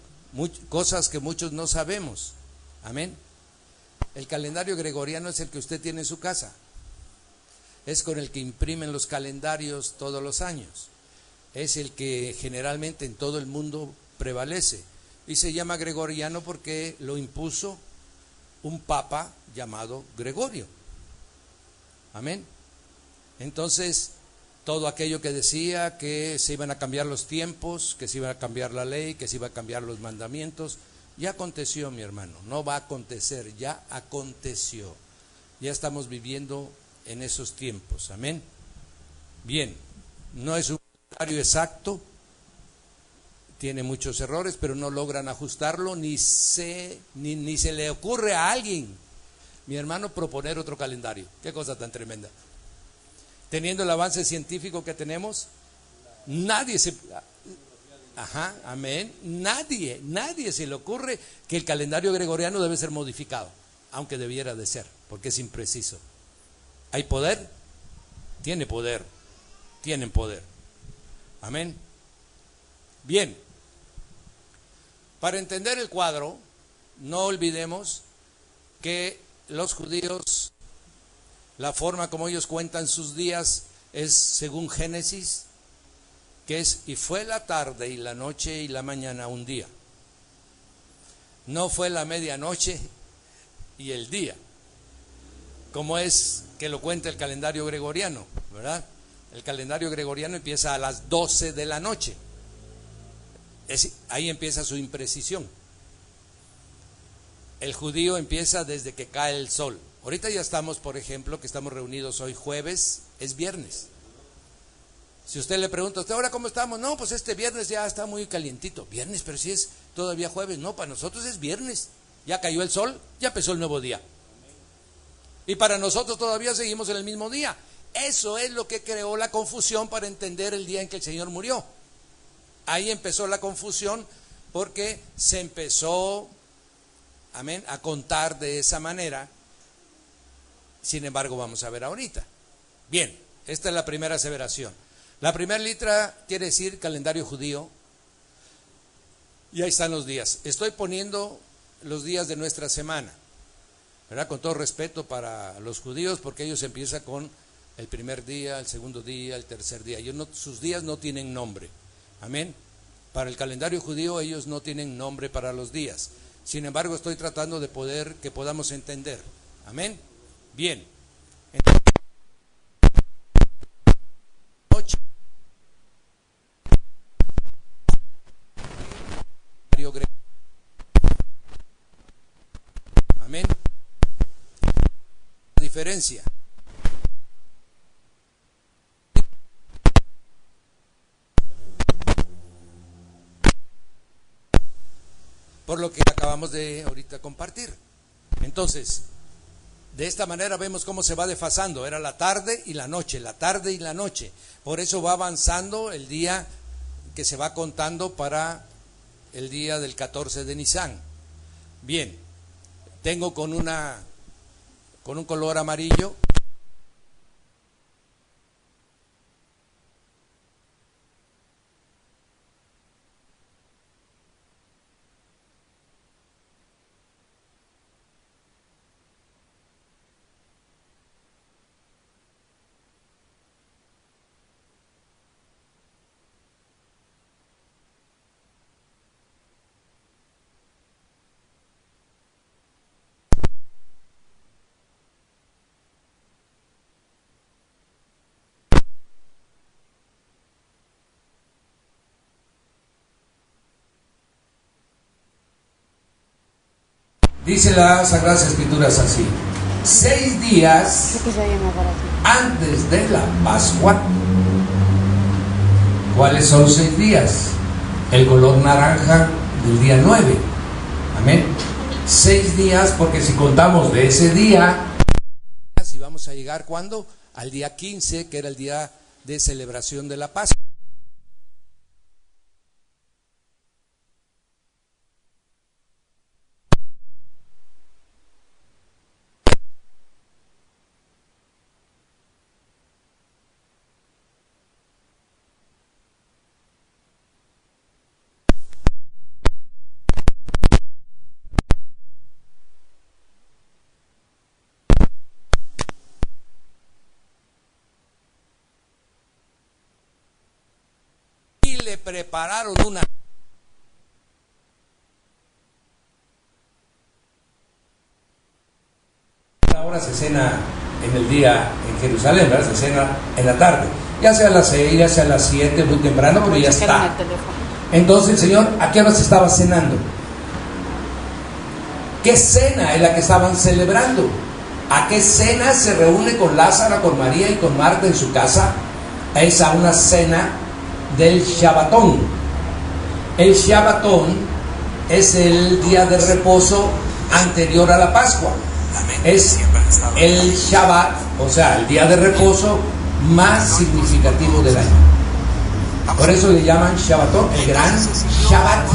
Cosas que muchos no sabemos. Amén. El calendario gregoriano es el que usted tiene en su casa. Es con el que imprimen los calendarios todos los años. Es el que generalmente en todo el mundo prevalece. Y se llama gregoriano porque lo impuso un papa llamado Gregorio. Amén. Entonces, todo aquello que decía que se iban a cambiar los tiempos, que se iba a cambiar la ley, que se iba a cambiar los mandamientos, ya aconteció, mi hermano. No va a acontecer, ya aconteció. Ya estamos viviendo en esos tiempos. Amén. Bien, no es un calendario exacto, tiene muchos errores, pero no logran ajustarlo, ni se le ocurre a alguien, mi hermano, proponer otro calendario. Qué cosa tan tremenda. Teniendo el avance científico que tenemos, nadie se... Ajá, amén. Nadie se le ocurre que el calendario gregoriano debe ser modificado, aunque debiera de ser, porque es impreciso. ¿Hay poder? Tiene poder. Tienen poder. Amén. Bien. Para entender el cuadro, no olvidemos que los judíos, la forma como ellos cuentan sus días es según Génesis, que es: y fue la tarde y la noche y la mañana un día. No fue la medianoche y el día, como es que lo cuenta el calendario gregoriano, ¿verdad? El calendario gregoriano empieza a las 12 de la noche. Ahí empieza su imprecisión. El judío empieza desde que cae el sol. Ahorita ya estamos, por ejemplo, que estamos reunidos hoy jueves, es viernes. Si usted le pregunta: ¿usted ahora cómo estamos? No, pues este viernes ya está muy calientito. Viernes, pero si es todavía jueves. No, para nosotros es viernes. Ya cayó el sol, ya empezó el nuevo día. Y para nosotros todavía seguimos en el mismo día. Eso es lo que creó la confusión para entender el día en que el Señor murió. Ahí empezó la confusión porque se empezó, amén, a contar de esa manera. Sin embargo, vamos a ver ahorita. Bien, esta es la primera aseveración. La primera letra quiere decir calendario judío. Y ahí están los días. Estoy poniendo los días de nuestra semana, ¿verdad? Con todo respeto para los judíos, porque ellos empiezan con el primer día, el segundo día, el tercer día. Sus días no tienen nombre. Amén. Para el calendario judío ellos no tienen nombre para los días. Sin embargo, estoy tratando de que podamos entender. Amén. Bien. Amén. La diferencia. Por lo que acabamos de ahorita compartir. Entonces, De esta manera vemos cómo se va desfasando. Era la tarde y la noche, la tarde y la noche. Por eso va avanzando el día que se va contando para el día del 14 de Nisan. Bien, tengo con un color amarillo. Dice las Sagradas Escrituras así: 6 días antes de la Pascua. ¿Cuáles son 6 días? El color naranja del día 9. Amén. 6 días, porque si contamos de ese día, si vamos a llegar, ¿cuándo? Al día 15, que era el día de celebración de la Pascua. Le prepararon una. Ahora se cena en el día en Jerusalén, ¿verdad? Se cena en la tarde, ya sea a las 6, ya sea a las 7, muy temprano, pero ya está. Entonces el Señor, ¿a qué hora se estaba cenando? ¿Qué cena es la que estaban celebrando? ¿A qué cena se reúne con Lázaro, con María y con Marta en su casa? Es a una cena del Shabbatón. El Shabbatón es el día de reposo anterior a la Pascua. Es el Shabbat, o sea, el día de reposo más significativo del año. Por eso le llaman Shabbatón, el gran Shabbat.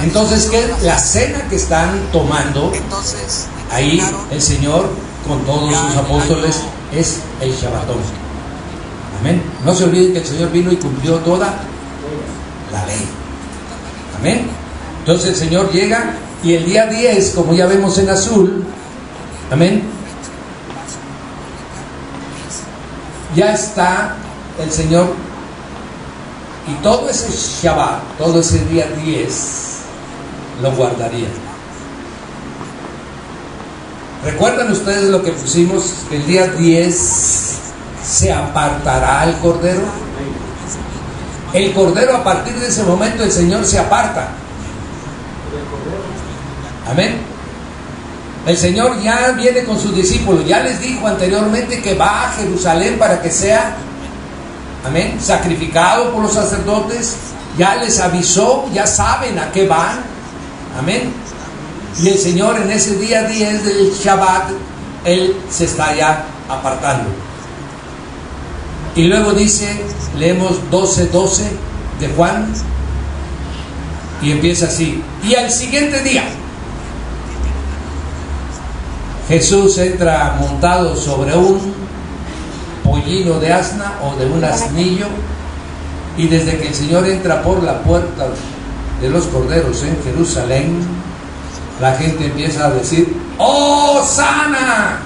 Entonces, ¿qué es la cena que están tomando ahí el Señor con todos sus apóstoles? Es el Shabbatón. Amén. No se olviden que el Señor vino y cumplió toda la ley. Amén. Entonces el Señor llega y el día 10, como ya vemos en azul, amén, ya está el Señor, y todo ese Shabbat, todo ese día 10 lo guardaría. ¿Recuerdan ustedes lo que pusimos? Que el día 10 se apartará el Cordero. El Cordero, a partir de ese momento el Señor se aparta. Amén. El Señor ya viene con sus discípulos. Ya les dijo anteriormente que va a Jerusalén para que sea, amén, sacrificado por los sacerdotes. Ya les avisó, ya saben a qué van. Amén. Y el Señor en ese día 10 del Shabbat, Él se está ya apartando. Y luego dice, leemos 12:12 de Juan, y empieza así: y al siguiente día Jesús entra montado sobre un pollino de asna o de un asnillo, y desde que el Señor entra por la puerta de los corderos en Jerusalén, la gente empieza a decir: ¡Hosana!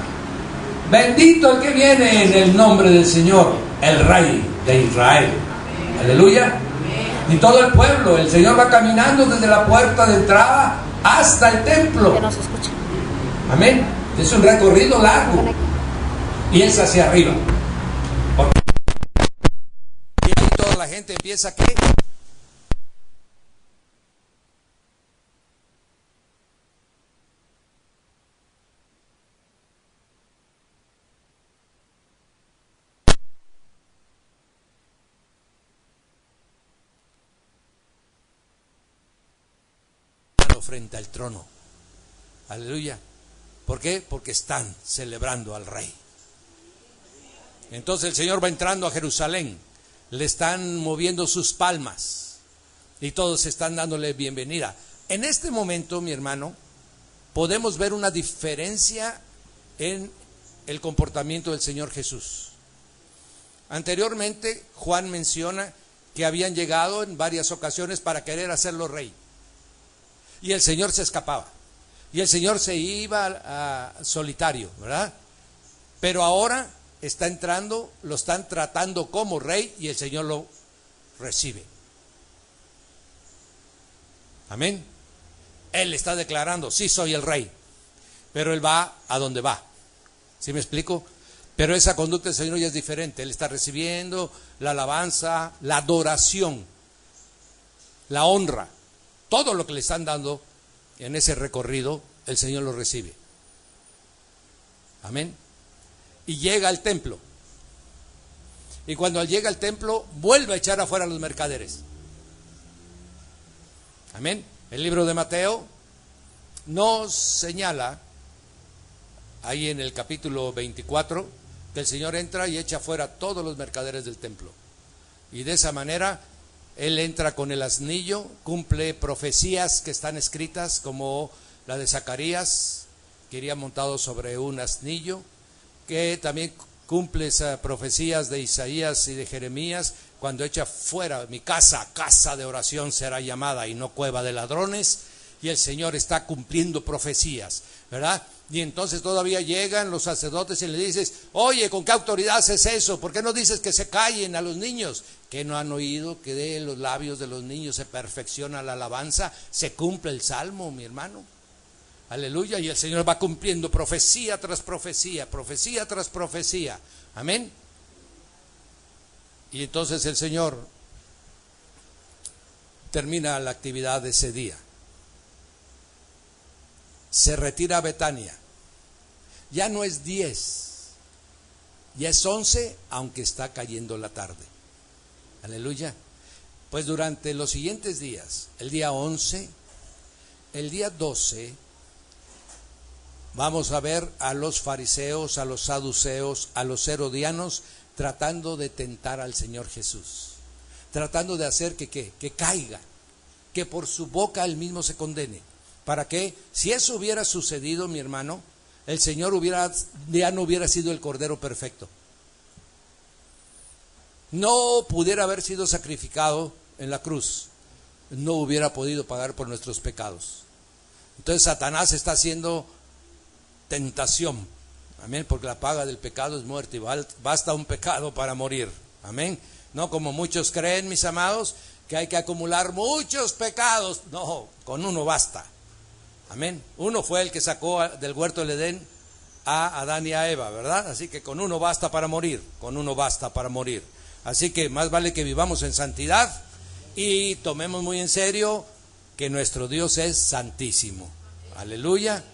Bendito el que viene en el nombre del Señor, el Rey de Israel. Aleluya. Y todo el pueblo, el Señor va caminando desde la puerta de entrada hasta el templo. Amén. Es un recorrido largo y es hacia arriba. Y ahí toda la gente empieza a ¿qué? Frente al trono. Aleluya. ¿Por qué? Porque están celebrando al Rey. Entonces el Señor va entrando a Jerusalén, le están moviendo sus palmas y todos están dándole bienvenida. En este momento, mi hermano, podemos ver una diferencia en el comportamiento del Señor Jesús. Anteriormente, Juan menciona que habían llegado en varias ocasiones para querer hacerlo rey. Y el Señor se escapaba. Y el Señor se iba a solitario, ¿verdad? Pero ahora está entrando, lo están tratando como rey y el Señor lo recibe. Amén. Él está declarando, sí soy el rey, pero él va a donde va. ¿Sí me explico? Pero esa conducta del Señor ya es diferente. Él está recibiendo la alabanza, la adoración, la honra, todo lo que le están dando en ese recorrido, el Señor lo recibe. Amén. Y llega al templo. Y cuando llega al templo, vuelve a echar afuera a los mercaderes. Amén. El libro de Mateo nos señala, ahí en el capítulo 24, que el Señor entra y echa fuera a todos los mercaderes del templo. Y de esa manera, Él entra con el asnillo, cumple profecías que están escritas, como la de Zacarías, que iría montado sobre un asnillo, que también cumple esas profecías de Isaías y de Jeremías, cuando echa fuera mi casa, casa de oración será llamada y no cueva de ladrones, y el Señor está cumpliendo profecías, ¿verdad? Y entonces todavía llegan los sacerdotes y le dices, oye, ¿con qué autoridad haces eso? ¿Por qué no dices que se callen a los niños? ¿Que no han oído que de los labios de los niños se perfecciona la alabanza? Se cumple el salmo, mi hermano. Aleluya. Y el Señor va cumpliendo profecía tras profecía, profecía tras profecía. Amén. Y entonces el Señor termina la actividad de ese día. Se retira a Betania. Ya no es 10, ya es 11, aunque está cayendo la tarde. Aleluya. Pues durante los siguientes días, el día 11, el día 12, vamos a ver a los fariseos, a los saduceos, a los herodianos, tratando de tentar al Señor Jesús, tratando de hacer que caiga, que por su boca él mismo se condene. ¿Para qué? Si eso hubiera sucedido, mi hermano, el Señor ya no hubiera sido el Cordero perfecto. No pudiera haber sido sacrificado en la cruz. No hubiera podido pagar por nuestros pecados. Entonces Satanás está haciendo tentación. Amén, porque la paga del pecado es muerte y basta un pecado para morir. Amén. No como muchos creen, mis amados, que hay que acumular muchos pecados. No, con uno basta. Amén. Uno fue el que sacó del huerto del Edén a Adán y a Eva, ¿verdad? Así que con uno basta para morir, con uno basta para morir. Así que más vale que vivamos en santidad y tomemos muy en serio que nuestro Dios es santísimo. Aleluya.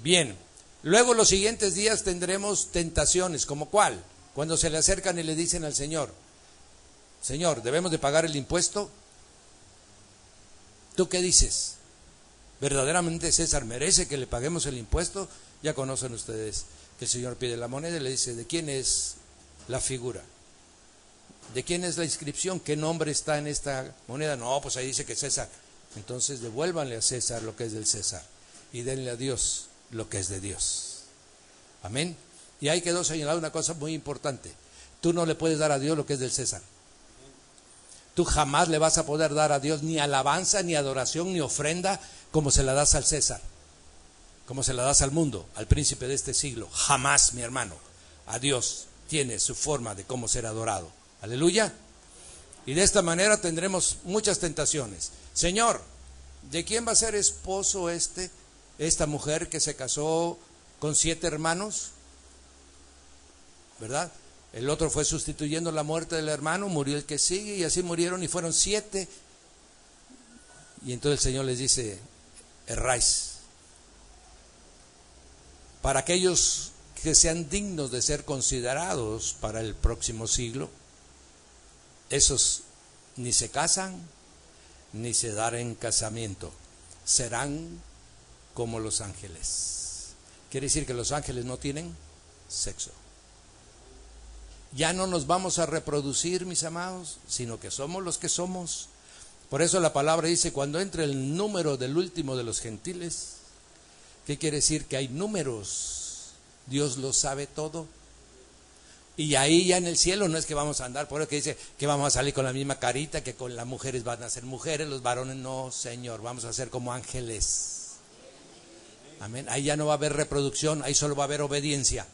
Bien, luego los siguientes días tendremos tentaciones, ¿como cuál? Cuando se le acercan y le dicen al Señor, Señor, ¿debemos de pagar el impuesto? ¿Tú qué dices? ¿Verdaderamente César merece que le paguemos el impuesto? Ya conocen ustedes que el Señor pide la moneda y le dice, ¿de quién es la figura? ¿De quién es la inscripción? ¿Qué nombre está en esta moneda? No, pues ahí dice que César. Entonces devuélvanle a César lo que es del César y denle a Dios lo que es de Dios. Amén. Y ahí quedó señalada una cosa muy importante. Tú no le puedes dar a Dios lo que es del César. Tú jamás le vas a poder dar a Dios ni alabanza, ni adoración, ni ofrenda como se la das al César, como se la das al mundo, al príncipe de este siglo. Jamás, mi hermano. A Dios tiene su forma de cómo ser adorado. Aleluya. Y de esta manera tendremos muchas tentaciones. Señor, ¿de quién va a ser esposo esta mujer que se casó con 7 hermanos? ¿Verdad? El otro fue sustituyendo la muerte del hermano, murió el que sigue y así murieron y fueron 7. Y entonces el Señor les dice, erráis. Para aquellos que sean dignos de ser considerados para el próximo siglo, esos ni se casan ni se darán en casamiento, serán como los ángeles, Quiere decir que los ángeles no tienen sexo. Ya no nos vamos a reproducir, mis amados, sino que somos los que somos. Por eso la palabra dice, cuando entre el número del último de los gentiles, ¿qué quiere decir? Que hay números. Dios lo sabe todo. Y ahí ya en el cielo no es que vamos a andar, por eso que dice que vamos a salir con la misma carita, que con las mujeres van a ser mujeres, los varones no, Señor, vamos a ser como ángeles. Amén. Ahí ya no va a haber reproducción, ahí solo va a haber obediencia.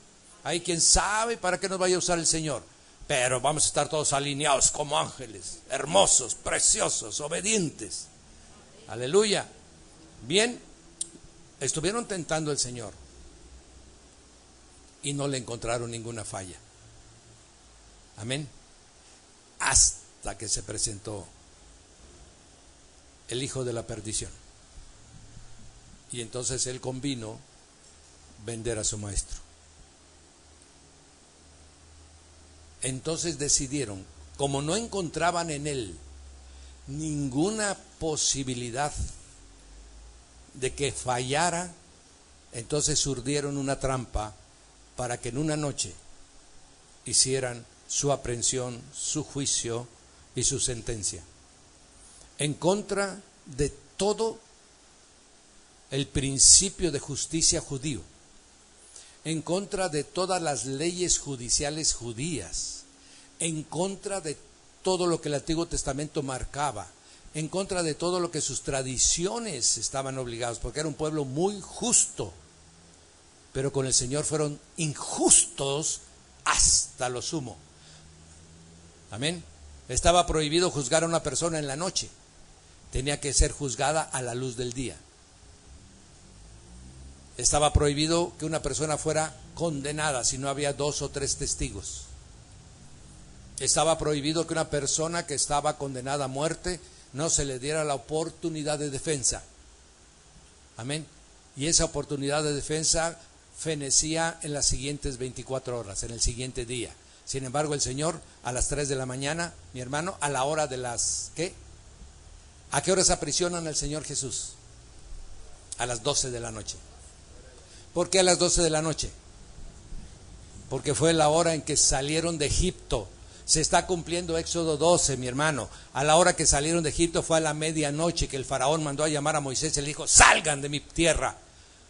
Ahí quién sabe para qué nos vaya a usar el Señor, pero vamos a estar todos alineados como ángeles, hermosos, preciosos, obedientes. Aleluya. Bien, estuvieron tentando al Señor y no le encontraron ninguna falla. Amén. Hasta que se presentó el hijo de la perdición. Y entonces él convino vender a su maestro. Entonces decidieron, como no encontraban en él ninguna posibilidad de que fallara, entonces urdieron una trampa para que en una noche hicieran su aprehensión, su juicio y su sentencia, en contra de todo el principio de justicia judío, en contra de todas las leyes judiciales judías, en contra de todo lo que el Antiguo Testamento marcaba, en contra de todo lo que sus tradiciones estaban obligados, porque era un pueblo muy justo, pero con el Señor fueron injustos hasta lo sumo. Amén. Estaba prohibido juzgar a una persona en la noche, tenía que ser juzgada a la luz del día. Estaba prohibido que una persona fuera condenada si no había 2 o 3 testigos. Estaba prohibido que una persona que estaba condenada a muerte no se le diera la oportunidad de defensa. Amén. Y esa oportunidad de defensa fenecía en las siguientes 24 horas, en el siguiente día. Sin embargo, el Señor a las 3 de la mañana, mi hermano, a la hora de las, ¿qué? ¿A qué horas aprisionan al Señor Jesús? A las 12 de la noche. ¿Por qué a las 12 de la noche? Porque fue la hora en que salieron de Egipto. Se está cumpliendo Éxodo 12, mi hermano. A la hora que salieron de Egipto fue a la medianoche que el faraón mandó a llamar a Moisés y le dijo, salgan de mi tierra.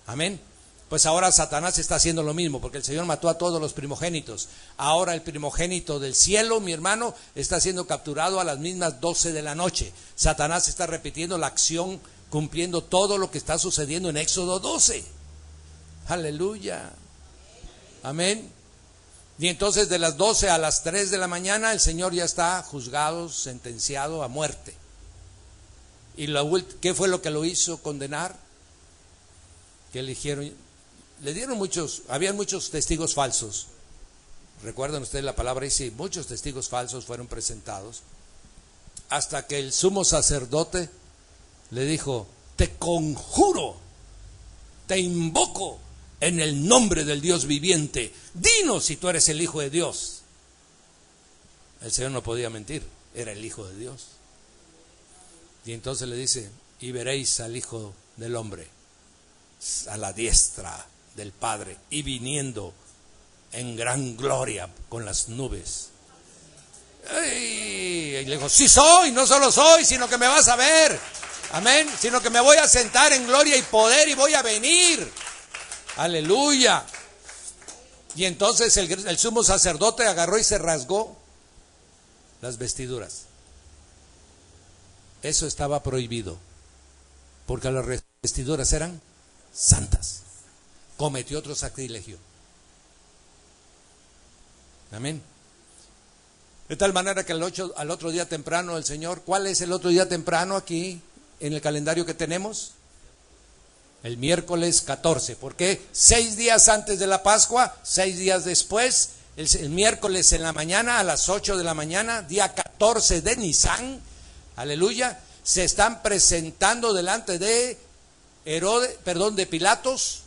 Amén. Pues ahora Satanás está haciendo lo mismo, porque el Señor mató a todos los primogénitos. Ahora el primogénito del cielo, mi hermano, está siendo capturado a las mismas 12 de la noche. Satanás está repitiendo la acción, cumpliendo todo lo que está sucediendo en Éxodo 12. Aleluya. Amén. Y entonces de las 12 a las 3 de la mañana el Señor ya está juzgado, sentenciado a muerte. ¿Y qué fue lo que lo hizo condenar? Que eligieron, le dieron habían muchos testigos falsos. Recuerdan ustedes la palabra dice, muchos testigos falsos fueron presentados. Hasta que el sumo sacerdote le dijo, te conjuro, te invoco en el nombre del Dios viviente, dinos si tú eres el Hijo de Dios. El Señor no podía mentir, era el Hijo de Dios. Y entonces le dice, y veréis al Hijo del Hombre a la diestra del Padre y viniendo en gran gloria con las nubes. Y le dijo, sí soy, no solo soy, sino que me vas a ver. Amén, sino que me voy a sentar en gloria y poder y voy a venir. Aleluya. Y entonces el sumo sacerdote agarró y se rasgó las vestiduras. Eso estaba prohibido, porque las vestiduras eran santas. Cometió otro sacrilegio. Amén. De tal manera que al otro día temprano el Señor, ¿cuál es el otro día temprano aquí en el calendario que tenemos? El miércoles 14, porque 6 días antes de la Pascua, 6 días después, el miércoles en la mañana, a las 8 de la mañana, día 14 de Nisan, aleluya, se están presentando delante de de Pilatos,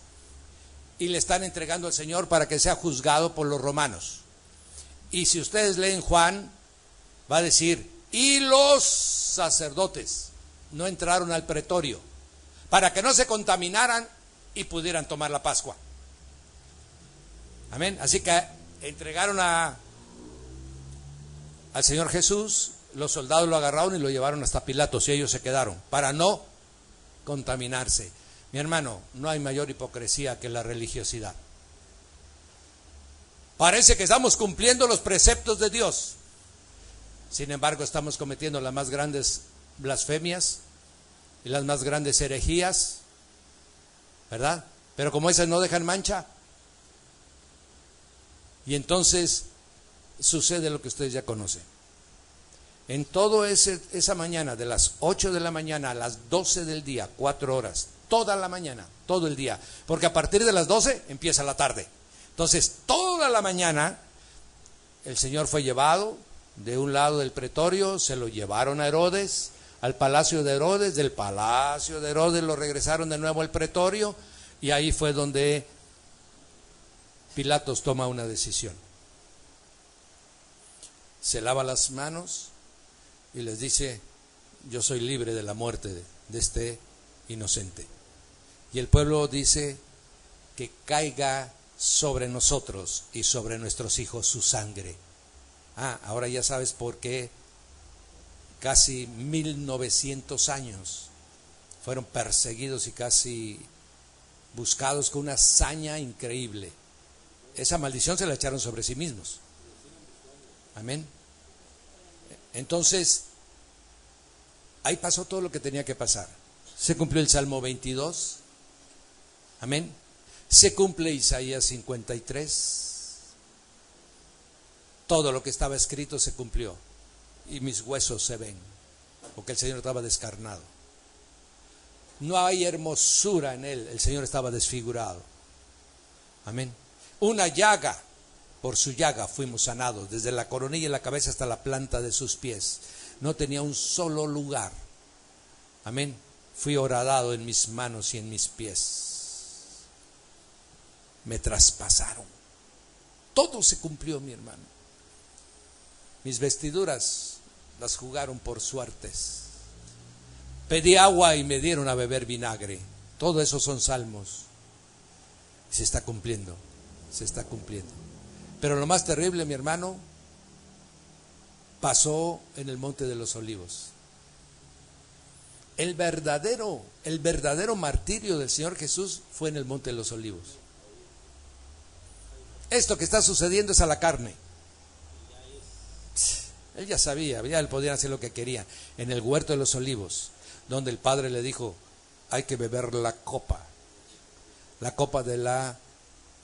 y le están entregando al Señor para que sea juzgado por los romanos. Y si ustedes leen Juan, va a decir, y los sacerdotes no entraron al pretorio, para que no se contaminaran y pudieran tomar la Pascua. Amén. Así que entregaron al Señor Jesús, los soldados lo agarraron y lo llevaron hasta Pilatos y ellos se quedaron para no contaminarse. Mi hermano, no hay mayor hipocresía que la religiosidad. Parece que estamos cumpliendo los preceptos de Dios. Sin embargo, estamos cometiendo las más grandes blasfemias y las más grandes herejías, ¿verdad? Pero como esas no dejan mancha. Y entonces sucede lo que ustedes ya conocen. En todo esa mañana, de las 8 de la mañana a las 12 del día, 4 horas, toda la mañana, todo el día, porque a partir de las 12 empieza la tarde. Entonces, toda la mañana, el Señor fue llevado de un lado del pretorio, se lo llevaron a Herodes, al palacio de Herodes, del palacio de Herodes lo regresaron de nuevo al pretorio, y ahí fue donde Pilatos toma una decisión. Se lava las manos y les dice: yo soy libre de la muerte de este inocente. Y el pueblo dice: que caiga sobre nosotros y sobre nuestros hijos su sangre. Ahora ya sabes por qué casi 1900 años fueron perseguidos y casi buscados con una hazaña increíble. Esa maldición se la echaron sobre sí mismos. Amén. Entonces, ahí pasó todo lo que tenía que pasar. Se cumplió el Salmo 22. Amén. Se cumple Isaías 53. Todo lo que estaba escrito se cumplió. Y mis huesos se ven, porque el Señor estaba descarnado. No hay hermosura en él, el Señor estaba desfigurado. Amén. Una llaga, por su llaga fuimos sanados, desde la coronilla de la cabeza hasta la planta de sus pies. No tenía un solo lugar. Amén. Fui horadado en mis manos y en mis pies. Me traspasaron. Todo se cumplió, mi hermano. Mis vestiduras las jugaron por suertes. Pedí agua y me dieron a beber vinagre. Todo eso son salmos. Se está cumpliendo. Se está cumpliendo. Pero lo más terrible, mi hermano, pasó en el Monte de los Olivos. El verdadero martirio del Señor Jesús fue en el Monte de los Olivos. Esto que está sucediendo es a la carne. Él ya sabía, ya él podía hacer lo que quería. En el huerto de los Olivos, donde el Padre le dijo: hay que beber la copa de la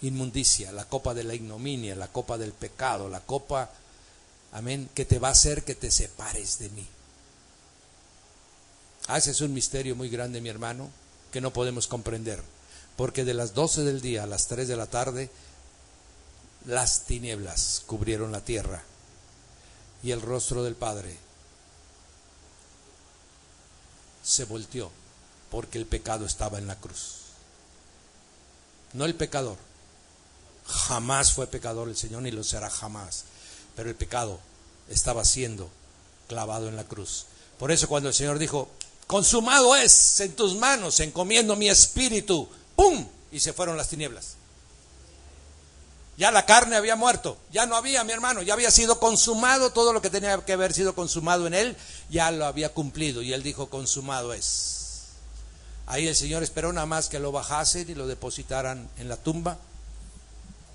inmundicia, la copa de la ignominia, la copa del pecado, la copa, amén, que te va a hacer que te separes de mí. Ese es un misterio muy grande, mi hermano, que no podemos comprender, porque de las 12 del día a las 3 de la tarde, las tinieblas cubrieron la tierra y el rostro del Padre se volteó, porque el pecado estaba en la cruz. No el pecador. Jamás fue pecador el Señor, ni lo será jamás. Pero el pecado estaba siendo clavado en la cruz. Por eso cuando el Señor dijo: consumado es, en tus manos encomiendo mi espíritu, ¡pum! Y se fueron las tinieblas. Ya la carne había muerto, ya no había, mi hermano, ya había sido consumado. Todo lo que tenía que haber sido consumado en él, ya lo había cumplido. Y él dijo: consumado es. Ahí el Señor esperó nada más que lo bajasen y lo depositaran en la tumba,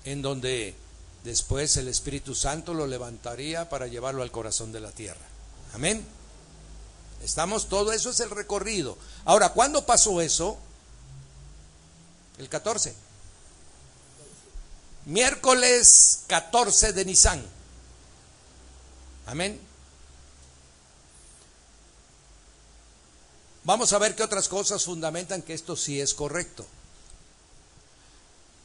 en donde después el Espíritu Santo lo levantaría para llevarlo al corazón de la tierra. Amén. Estamos, todo eso es el recorrido. Ahora, ¿cuándo pasó eso? El 14. Miércoles 14 de Nisan. Amén. Vamos a ver qué otras cosas fundamentan que esto sí es correcto.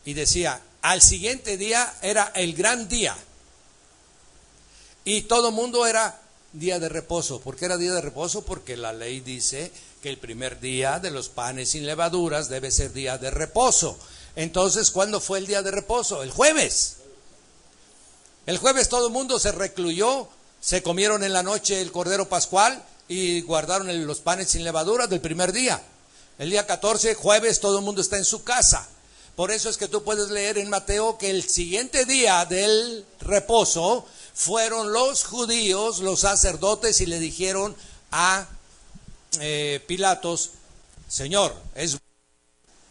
Y decía: al siguiente día era el gran día. Y todo mundo era día de reposo. ¿Por qué era día de reposo? Porque la ley dice que el primer día de los panes sin levaduras debe ser día de reposo. Entonces, ¿cuándo fue el día de reposo? El jueves. El jueves todo el mundo se recluyó, se comieron en la noche el cordero pascual y guardaron los panes sin levaduras del primer día. El día 14, jueves, todo el mundo está en su casa. Por eso es que tú puedes leer en Mateo que el siguiente día del reposo fueron los judíos, los sacerdotes, y le dijeron a Pilatos: Señor, es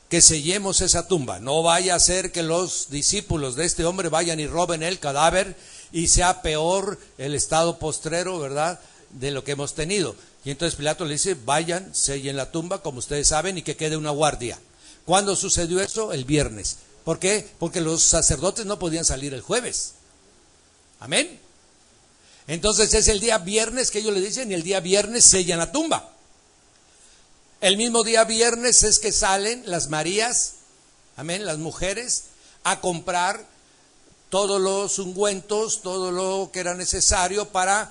que sellemos esa tumba, no vaya a ser que los discípulos de este hombre vayan y roben el cadáver y sea peor el estado postrero, ¿verdad?, de lo que hemos tenido. Y entonces Pilato le dice: vayan, sellen la tumba como ustedes saben y que quede una guardia. ¿Cuándo sucedió eso? El viernes. ¿Por qué? Porque los sacerdotes no podían salir el jueves. Amén. Entonces es el día viernes que ellos le dicen, y el día viernes sellan la tumba. El mismo día viernes es que salen las Marías, amén, las mujeres, a comprar todos los ungüentos, todo lo que era necesario para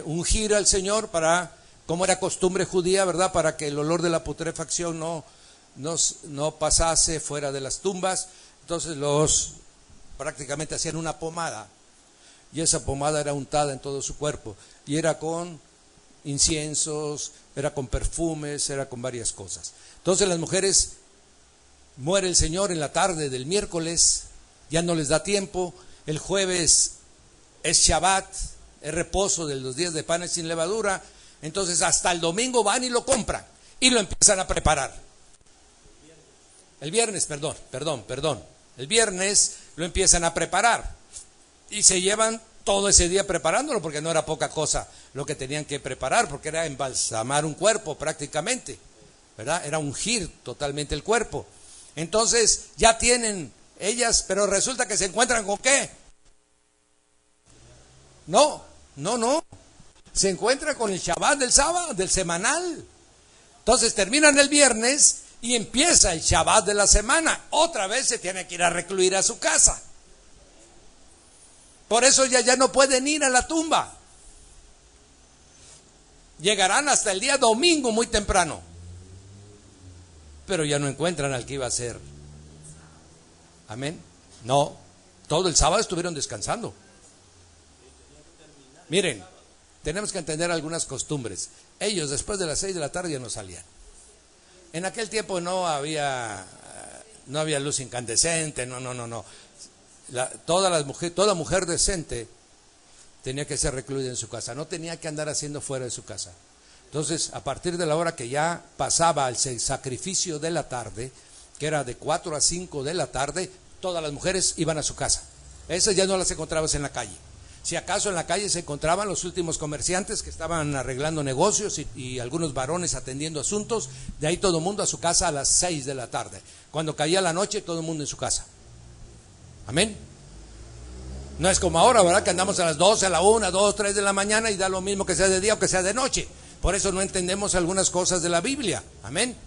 ungir al Señor, para, como era costumbre judía, ¿verdad?, para que el olor de la putrefacción no pasase fuera de las tumbas. Entonces prácticamente hacían una pomada, y esa pomada era untada en todo su cuerpo, y era con inciensos, era con perfumes, era con varias cosas. Entonces las mujeres, muere el Señor en la tarde del miércoles, ya no les da tiempo. El jueves es Shabbat, es reposo de los días de panes sin levadura. Entonces hasta el domingo van y lo compran y lo empiezan a preparar. El viernes, perdón. El viernes lo empiezan a preparar y se llevan todo ese día preparándolo, porque no era poca cosa lo que tenían que preparar, porque era embalsamar un cuerpo prácticamente, ¿verdad? Era ungir totalmente el cuerpo. Entonces ya tienen ellas, pero resulta que se encuentran con ¿qué? No. Se encuentran con el Shabbat del sábado, del semanal. Entonces terminan el viernes y empieza el Shabbat de la semana. Otra vez se tiene que ir a recluir a su casa. Por eso ya no pueden ir a la tumba. Llegarán hasta el día domingo muy temprano, pero ya no encuentran al que iba a ser. Amén. No, todo el sábado estuvieron descansando. Miren, tenemos que entender algunas costumbres. Ellos después de las 6 de la tarde ya no salían. En aquel tiempo no había luz incandescente, no. Toda mujer decente tenía que ser recluida en su casa, no tenía que andar haciendo fuera de su casa. Entonces, a partir de la hora que ya pasaba el sacrificio de la tarde, que era de 4 a 5 de la tarde, todas las mujeres iban a su casa. Esas ya no las encontrabas en la calle. Si acaso en la calle se encontraban los últimos comerciantes que estaban arreglando negocios y algunos varones atendiendo asuntos, de ahí todo el mundo a su casa a las 6 de la tarde. Cuando caía la noche, todo el mundo en su casa. Amén. No es como ahora, ¿verdad?, que andamos a las 12, a la 1, 2, 3 de la mañana y da lo mismo que sea de día o que sea de noche. Por eso no entendemos algunas cosas de la Biblia. Amén.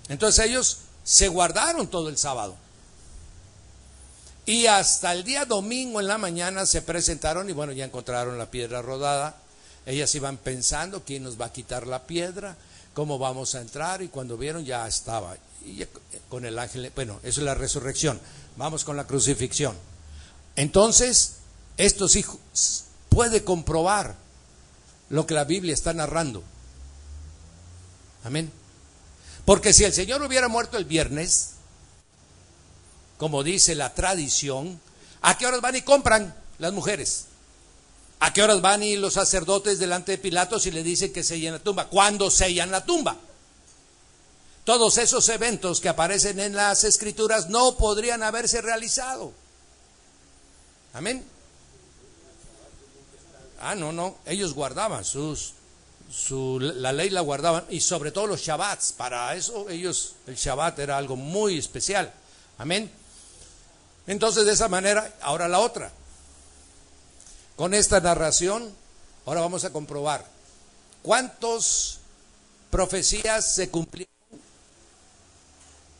Entonces ellos se guardaron todo el sábado. Y hasta el día domingo en la mañana se presentaron y bueno, ya encontraron la piedra rodada. Ellas iban pensando: ¿quién nos va a quitar la piedra? ¿Cómo vamos a entrar? Y cuando vieron, ya estaba. Y con el ángel, bueno, eso es la resurrección. Vamos con la crucifixión. Entonces, esto sí puede comprobar lo que la Biblia está narrando. Amén. Porque si el Señor hubiera muerto el viernes, como dice la tradición, ¿a qué horas van y compran las mujeres? ¿A qué horas van y los sacerdotes delante de Pilatos y le dicen que sellen la tumba? ¿Cuándo sellan la tumba? Todos esos eventos que aparecen en las Escrituras no podrían haberse realizado. Amén. No, ellos guardaban la ley la guardaban, y sobre todo los Shabbats. Para eso ellos, el Shabbat era algo muy especial. Amén. Entonces, de esa manera, ahora la otra. Con esta narración, ahora vamos a comprobar cuántas profecías se cumplieron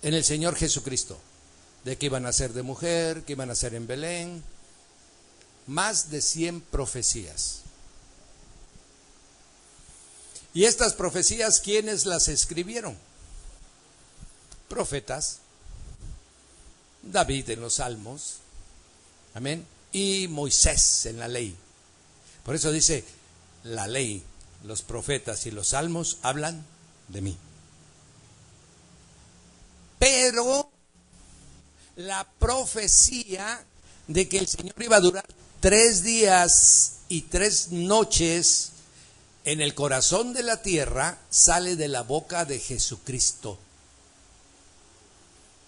en el Señor Jesucristo. De que iban a ser de mujer, que iban a ser en Belén. Más de 100 profecías. Y estas profecías, ¿quiénes las escribieron? Profetas. David en los Salmos, amén, y Moisés en la ley. Por eso dice: la ley, los profetas y los salmos hablan de mí. Pero embargo, la profecía de que el Señor iba a durar 3 días y 3 noches en el corazón de la tierra sale de la boca de Jesucristo.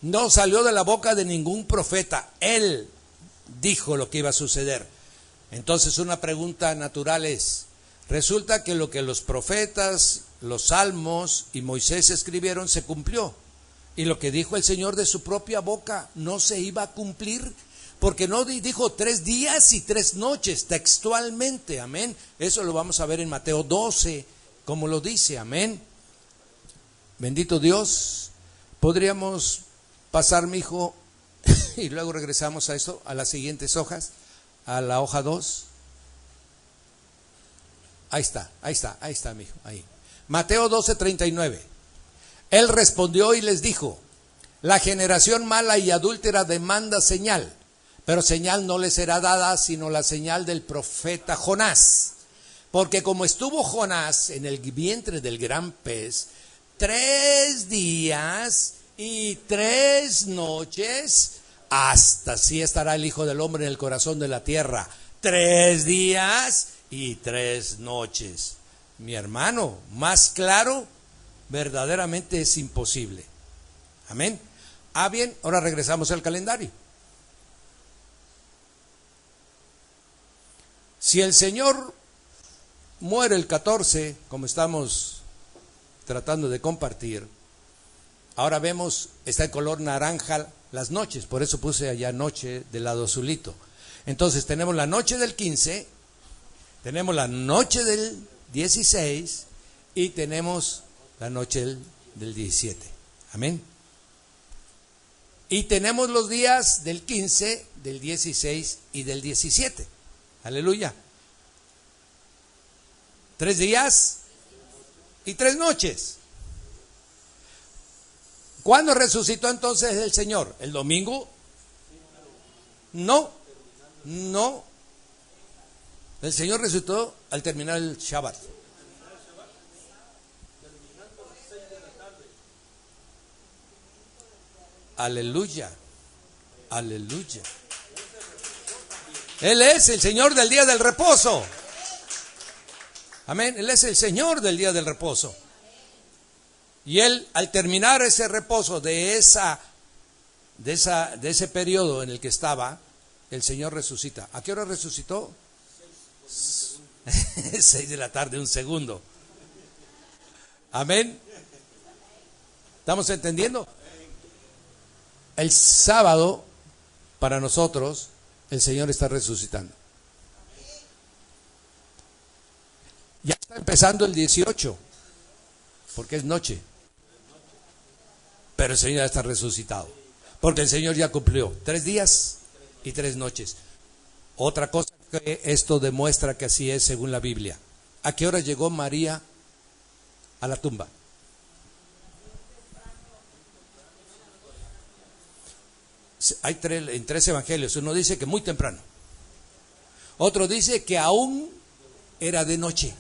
No salió de la boca de ningún profeta. Él dijo lo que iba a suceder. Entonces una pregunta natural es, resulta que lo que los profetas, los salmos y Moisés escribieron se cumplió. Y lo que dijo el Señor de su propia boca no se iba a cumplir, porque no dijo 3 días y 3 noches textualmente, amén. Eso lo vamos a ver en Mateo 12, como lo dice, amén. Bendito Dios. Podríamos pasar, mi hijo, y luego regresamos a esto, a las siguientes hojas, a la hoja 2. Ahí está, mi hijo, ahí. Mateo 12:39. Él respondió y les dijo: la generación mala y adúltera demanda señal, pero señal no le será dada sino la señal del profeta Jonás. Porque como estuvo Jonás en el vientre del gran pez 3 días y 3 noches, hasta así estará el Hijo del Hombre en el corazón de la tierra. 3 días y 3 noches. Mi hermano, más claro, verdaderamente es imposible. Amén. Bien, ahora regresamos al calendario. Si el Señor muere el 14, como estamos tratando de compartir, ahora vemos, está el color naranja las noches, por eso puse allá noche del lado azulito. Entonces tenemos la noche del 15, tenemos la noche del 16 y tenemos la noche del 17. Amén. Y tenemos los días del 15, del 16 y del 17. Aleluya. 3 días y 3 noches. ¿Cuándo resucitó entonces el Señor? ¿El domingo? No. El Señor resucitó al terminar el Shabbat. Aleluya. Él es el Señor del día del reposo. Amén. Él es el Señor del día del reposo. Y Él, al terminar ese reposo de ese periodo en el que estaba, el Señor resucita. ¿A qué hora resucitó? 6 de la tarde, 1 segundo. Amén. ¿Estamos entendiendo? El sábado, para nosotros, el Señor está resucitando. Ya está empezando el 18, porque es noche. Pero el Señor ya está resucitado, porque el Señor ya cumplió 3 días y 3 noches. Otra cosa que esto demuestra que así es según la Biblia. ¿A qué hora llegó María a la tumba? Hay en 3 evangelios. Uno dice que muy temprano. Otro dice que aún era de noche.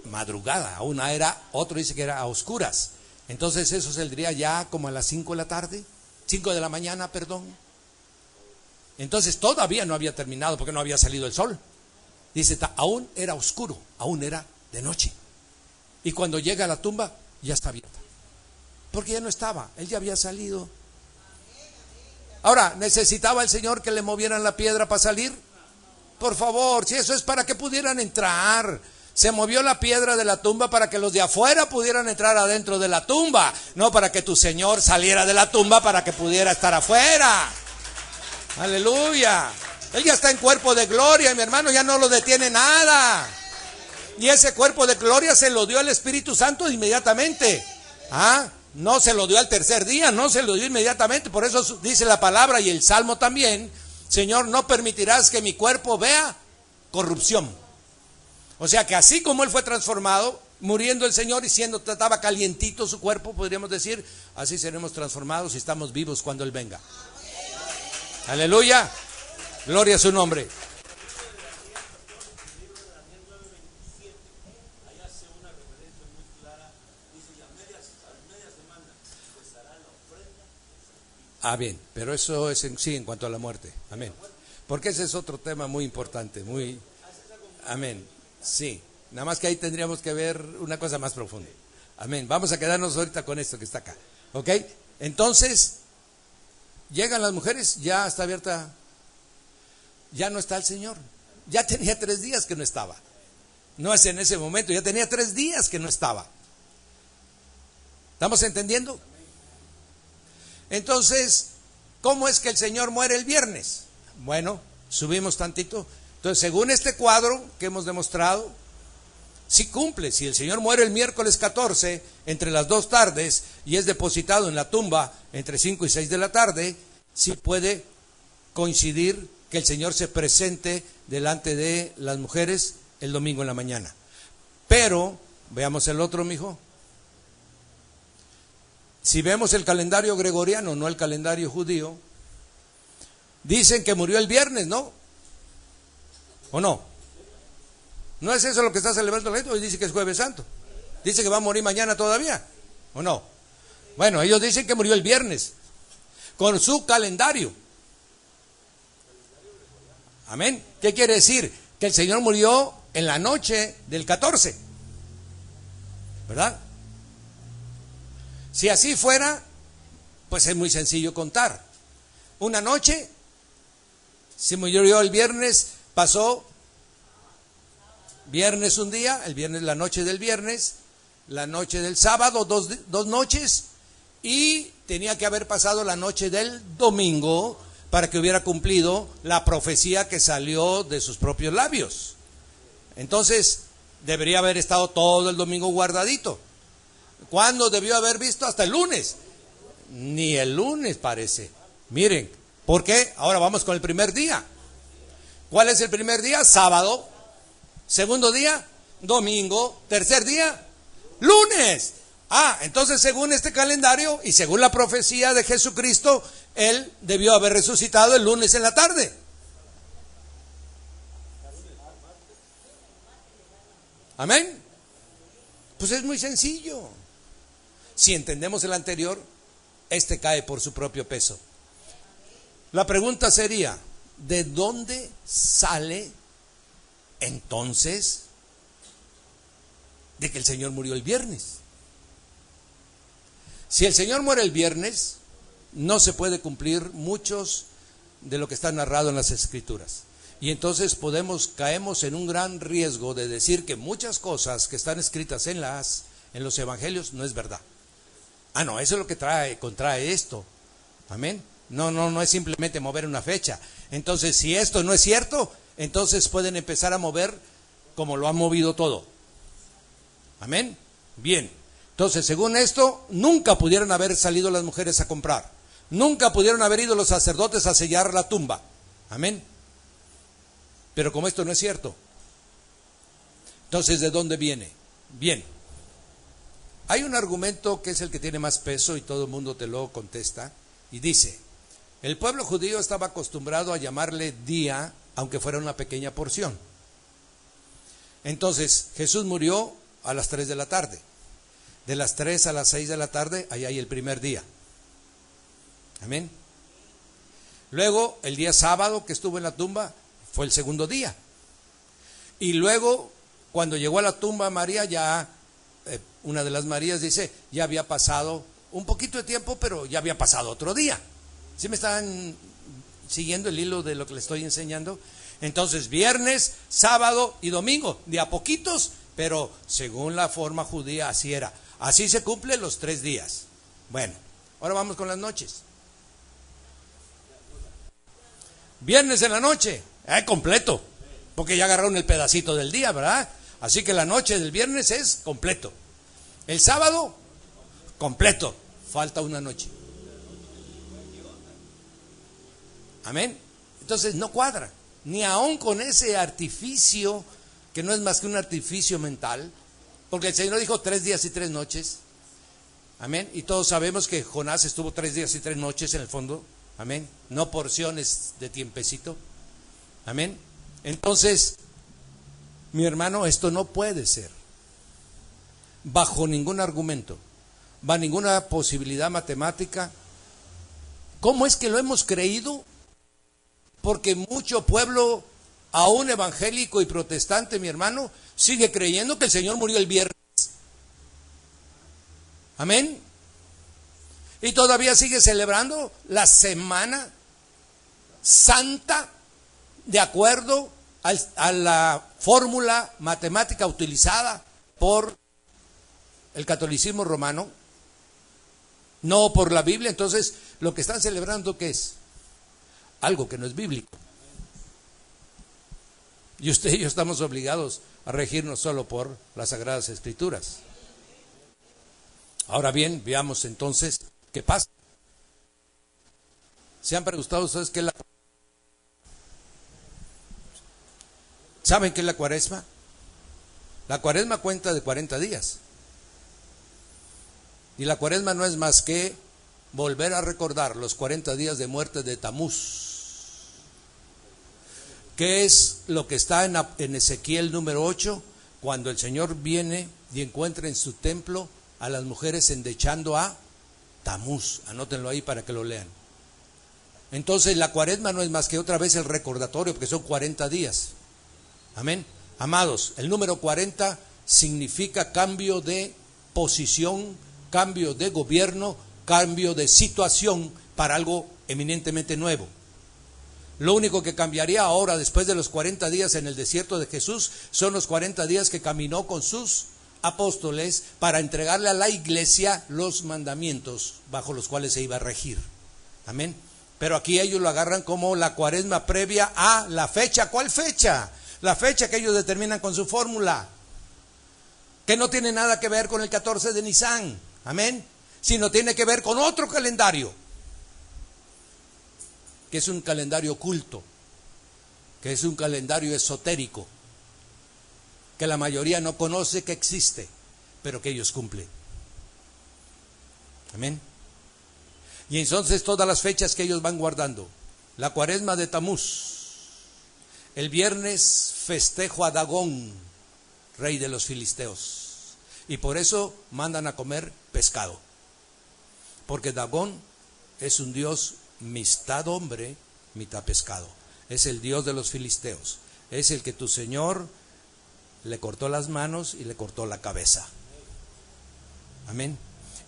Madrugada, aún era. Otro dice que era a oscuras. Entonces eso saldría ya como a las 5 de la tarde. 5 de la mañana, perdón. Entonces todavía no había terminado porque no había salido el sol. Dice, aún era oscuro, aún era de noche. Y cuando llega a la tumba, ya está abierta. Porque ya no estaba, él ya había salido. Ahora, ¿necesitaba el Señor que le movieran la piedra para salir? Por favor, si eso es para que pudieran entrar. Se movió la piedra de la tumba para que los de afuera pudieran entrar adentro de la tumba, no para que tu Señor saliera de la tumba para que pudiera estar afuera. Aleluya. Él ya está en cuerpo de gloria, mi hermano, ya no lo detiene nada. Y ese cuerpo de gloria se lo dio el Espíritu Santo inmediatamente. No se lo dio al tercer día, no se lo dio inmediatamente. Por eso dice la palabra y el Salmo también: Señor, no permitirás que mi cuerpo vea corrupción. O sea que así como Él fue transformado, muriendo el Señor y estaba calientito su cuerpo, podríamos decir, así seremos transformados y estamos vivos cuando Él venga. Aleluya, gloria a su nombre. Bien, pero eso es sí en cuanto a la muerte. Amén. Porque ese es otro tema muy importante, muy... Amén. Sí, nada más que ahí tendríamos que ver una cosa más profunda. Amén. Vamos a quedarnos ahorita con esto que está acá. ¿Ok? Entonces, llegan las mujeres, ya está abierta, ya no está el Señor. Ya tenía 3 días que no estaba. No es en ese momento, ya tenía 3 días que no estaba. ¿Estamos entendiendo? Entonces, ¿cómo es que el Señor muere el viernes? Bueno, subimos tantito. Entonces, según este cuadro que hemos demostrado, sí cumple. Si el Señor muere el miércoles 14, entre las 2 tardes, y es depositado en la tumba entre 5 y 6 de la tarde, sí puede coincidir que el Señor se presente delante de las mujeres el domingo en la mañana. Pero, veamos el otro, mijo. Si vemos el calendario gregoriano, no el calendario judío, dicen que murió el viernes, ¿no? ¿O no? ¿No es eso lo que está celebrando la gente? Hoy dice que es Jueves Santo. Dice que va a morir mañana todavía, ¿o no? Bueno, ellos dicen que murió el viernes, con su calendario. Amén. ¿Qué quiere decir? Que el Señor murió en la noche del 14, ¿verdad? Si así fuera, pues es muy sencillo contar. Una noche, si murió el viernes, pasó viernes un día, el viernes la noche del sábado, dos noches, y tenía que haber pasado la noche del domingo para que hubiera cumplido la profecía que salió de sus propios labios. Entonces, debería haber estado todo el domingo guardadito. ¿Cuándo debió haber visto? Hasta el lunes. Ni el lunes parece. Miren, ¿por qué? Ahora vamos con el primer día. ¿Cuál es el primer día? Sábado. Segundo día, domingo. Tercer día, lunes. Entonces según este calendario y según la profecía de Jesucristo, Él debió haber resucitado el lunes en la tarde. Amén. Pues es muy sencillo. Si entendemos el anterior, este cae por su propio peso. La pregunta sería, ¿de dónde sale entonces de que el Señor murió el viernes? Si el Señor muere el viernes, no se puede cumplir muchos de lo que está narrado en las Escrituras. Y entonces caemos en un gran riesgo de decir que muchas cosas que están escritas en los evangelios no es verdad. No, eso es lo que contrae esto. Amén. No es simplemente mover una fecha. Entonces, si esto no es cierto, entonces pueden empezar a mover como lo han movido todo. Amén. Bien. Entonces, según esto, nunca pudieron haber salido las mujeres a comprar. Nunca pudieron haber ido los sacerdotes a sellar la tumba. Amén. Pero como esto no es cierto, entonces, ¿de dónde viene? Bien. Hay un argumento que es el que tiene más peso y todo el mundo te lo contesta. Y dice, el pueblo judío estaba acostumbrado a llamarle día, aunque fuera una pequeña porción. Entonces, Jesús murió a las 3 de la tarde. De las 3 a las 6 de la tarde, ahí hay el primer día. Amén. Luego, el día sábado que estuvo en la tumba, fue el segundo día. Y luego, cuando llegó a la tumba María, ya una de las Marías dice, ya había pasado un poquito de tiempo, pero ya había pasado otro día. ¿Sí me están siguiendo el hilo de lo que les estoy enseñando? Entonces, viernes, sábado y domingo, de a poquitos, pero según la forma judía, así era. Así se cumplen los 3 días. Bueno, ahora vamos con las noches. Viernes en la noche, completo, porque ya agarraron el pedacito del día, ¿verdad? Así que la noche del viernes es completo. El sábado, completo, falta una noche. Amén. Entonces no cuadra, ni aún con ese artificio, que no es más que un artificio mental, porque el Señor dijo 3 días y 3 noches. Amén. Y todos sabemos que Jonás estuvo 3 días y 3 noches en el fondo. Amén. No porciones de tiempecito. Amén. Entonces, mi hermano, esto no puede ser bajo ningún argumento, bajo ninguna posibilidad matemática, ¿Cómo es que lo hemos creído? Porque mucho pueblo, aún evangélico y protestante, mi hermano, sigue creyendo que el Señor murió el viernes. Amén. Y todavía sigue celebrando la Semana Santa de acuerdo a la fórmula matemática utilizada por el catolicismo romano, no por la Biblia. Entonces, lo que están celebrando, ¿qué es? Algo que no es bíblico. Y usted y yo estamos obligados a regirnos solo por las Sagradas Escrituras. Ahora bien, veamos entonces qué pasa. ¿Se han preguntado ustedes qué es la... ¿Saben qué es la Cuaresma? La Cuaresma cuenta de 40 días. Y la Cuaresma no es más que volver a recordar los 40 días de muerte de Tamuz. ¿Qué es lo que está en Ezequiel número 8? Cuando el Señor viene y encuentra en su templo a las mujeres endechando a Tamuz. Anótenlo ahí para que lo lean. Entonces la Cuaresma no es más que otra vez el recordatorio, porque son 40 días. Amén. Amados, el número 40 significa cambio de posición, cambio de gobierno, cambio de situación para algo eminentemente nuevo. Lo único que cambiaría ahora, después de los 40 días en el desierto de Jesús, son los 40 días que caminó con sus apóstoles para entregarle a la iglesia los mandamientos bajo los cuales se iba a regir. Amén. Pero aquí ellos lo agarran como la Cuaresma previa a la fecha. ¿Cuál fecha? La fecha que ellos determinan con su fórmula, que no tiene nada que ver con el 14 de Nisan, amén, sino tiene que ver con otro calendario, que es un calendario oculto, que es un calendario esotérico, que la mayoría no conoce que existe, pero que ellos cumplen. Amén. Y entonces todas las fechas que ellos van guardando: la Cuaresma de Tamuz, el viernes festejo a Dagón, rey de los filisteos, y por eso mandan a comer pescado, porque Dagón es un dios mitad hombre, mitad pescado. Es el dios de los filisteos, es el que tu Señor le cortó las manos y le cortó la cabeza. Amén.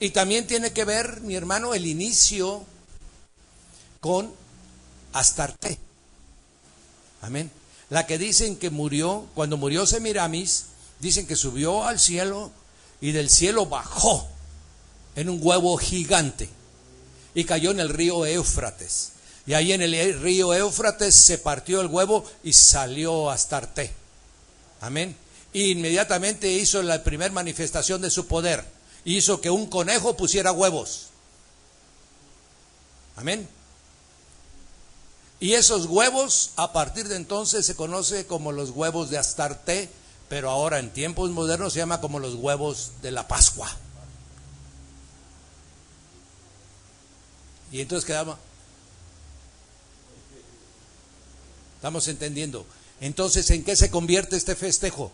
Y también tiene que ver, mi hermano, el inicio con Astarte. Amén. La que dicen que murió, cuando murió Semiramis, dicen que subió al cielo y del cielo bajó en un huevo gigante y cayó en el río Éufrates. Y ahí en el río Éufrates se partió el huevo y salió Astarte. Amén. Y inmediatamente hizo la primera manifestación de su poder. Hizo que un conejo pusiera huevos. Amén. Y esos huevos, a partir de entonces, se conoce como los huevos de Astarte, pero ahora en tiempos modernos se llama como los huevos de la Pascua. Y entonces quedamos, ¿estamos entendiendo? Entonces, ¿en qué se convierte este festejo?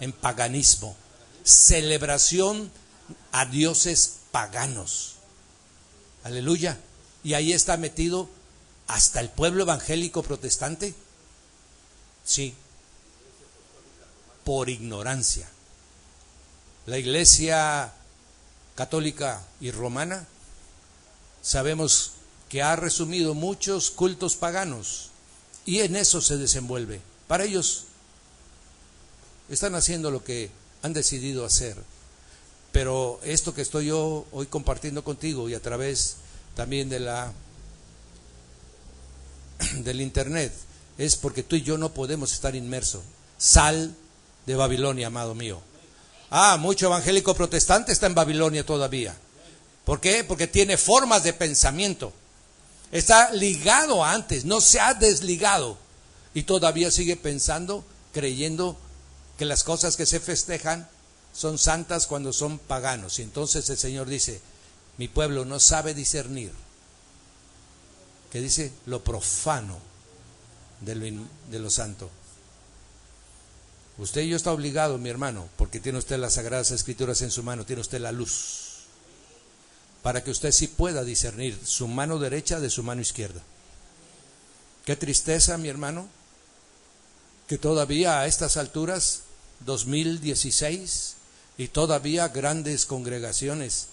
En paganismo, celebración a dioses paganos. Aleluya. Y ahí está metido hasta el pueblo evangélico protestante. Sí, por ignorancia. La iglesia católica y romana, sabemos que ha resumido muchos cultos paganos y en eso se desenvuelve. Para ellos están haciendo lo que han decidido hacer. Pero esto que estoy yo hoy compartiendo contigo y a través también del internet, es porque tú y yo no podemos estar inmersos. Sal de Babilonia, amado mío. Mucho evangélico protestante está en Babilonia todavía. ¿Por qué? Porque tiene formas de pensamiento. Está ligado antes, no se ha desligado. Y todavía sigue pensando, creyendo que las cosas que se festejan son santas cuando son paganos. Y entonces el Señor dice: mi pueblo no sabe discernir, que dice, lo profano de lo santo. Usted y yo está obligado, mi hermano, porque tiene usted las Sagradas Escrituras en su mano, tiene usted la luz. para que usted sí pueda discernir su mano derecha de su mano izquierda. Qué tristeza, mi hermano, que todavía a estas alturas, 2016, y todavía grandes congregaciones,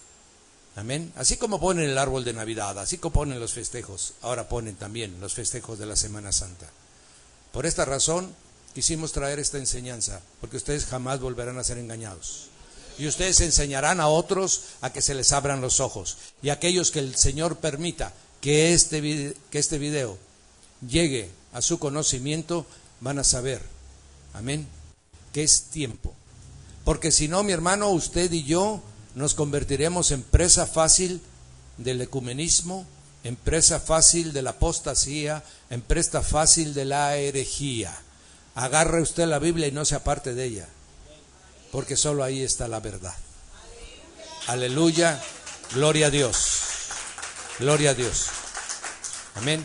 amén, así como ponen el árbol de Navidad, así como ponen los festejos, ahora ponen también los festejos de la Semana Santa. Por esta razón quisimos traer esta enseñanza, porque ustedes jamás volverán a ser engañados. Y ustedes enseñarán a otros a que se les abran los ojos. Y aquellos que el Señor permita que este video llegue a su conocimiento, van a saber, amén, que es tiempo. Porque si no, mi hermano, usted y yo nos convertiremos en presa fácil del ecumenismo, en presa fácil de la apostasía, en presa fácil de la herejía. Agarre usted la Biblia y no se aparte de ella, porque solo ahí está la verdad. Aleluya, gloria a Dios, gloria a Dios. Amén.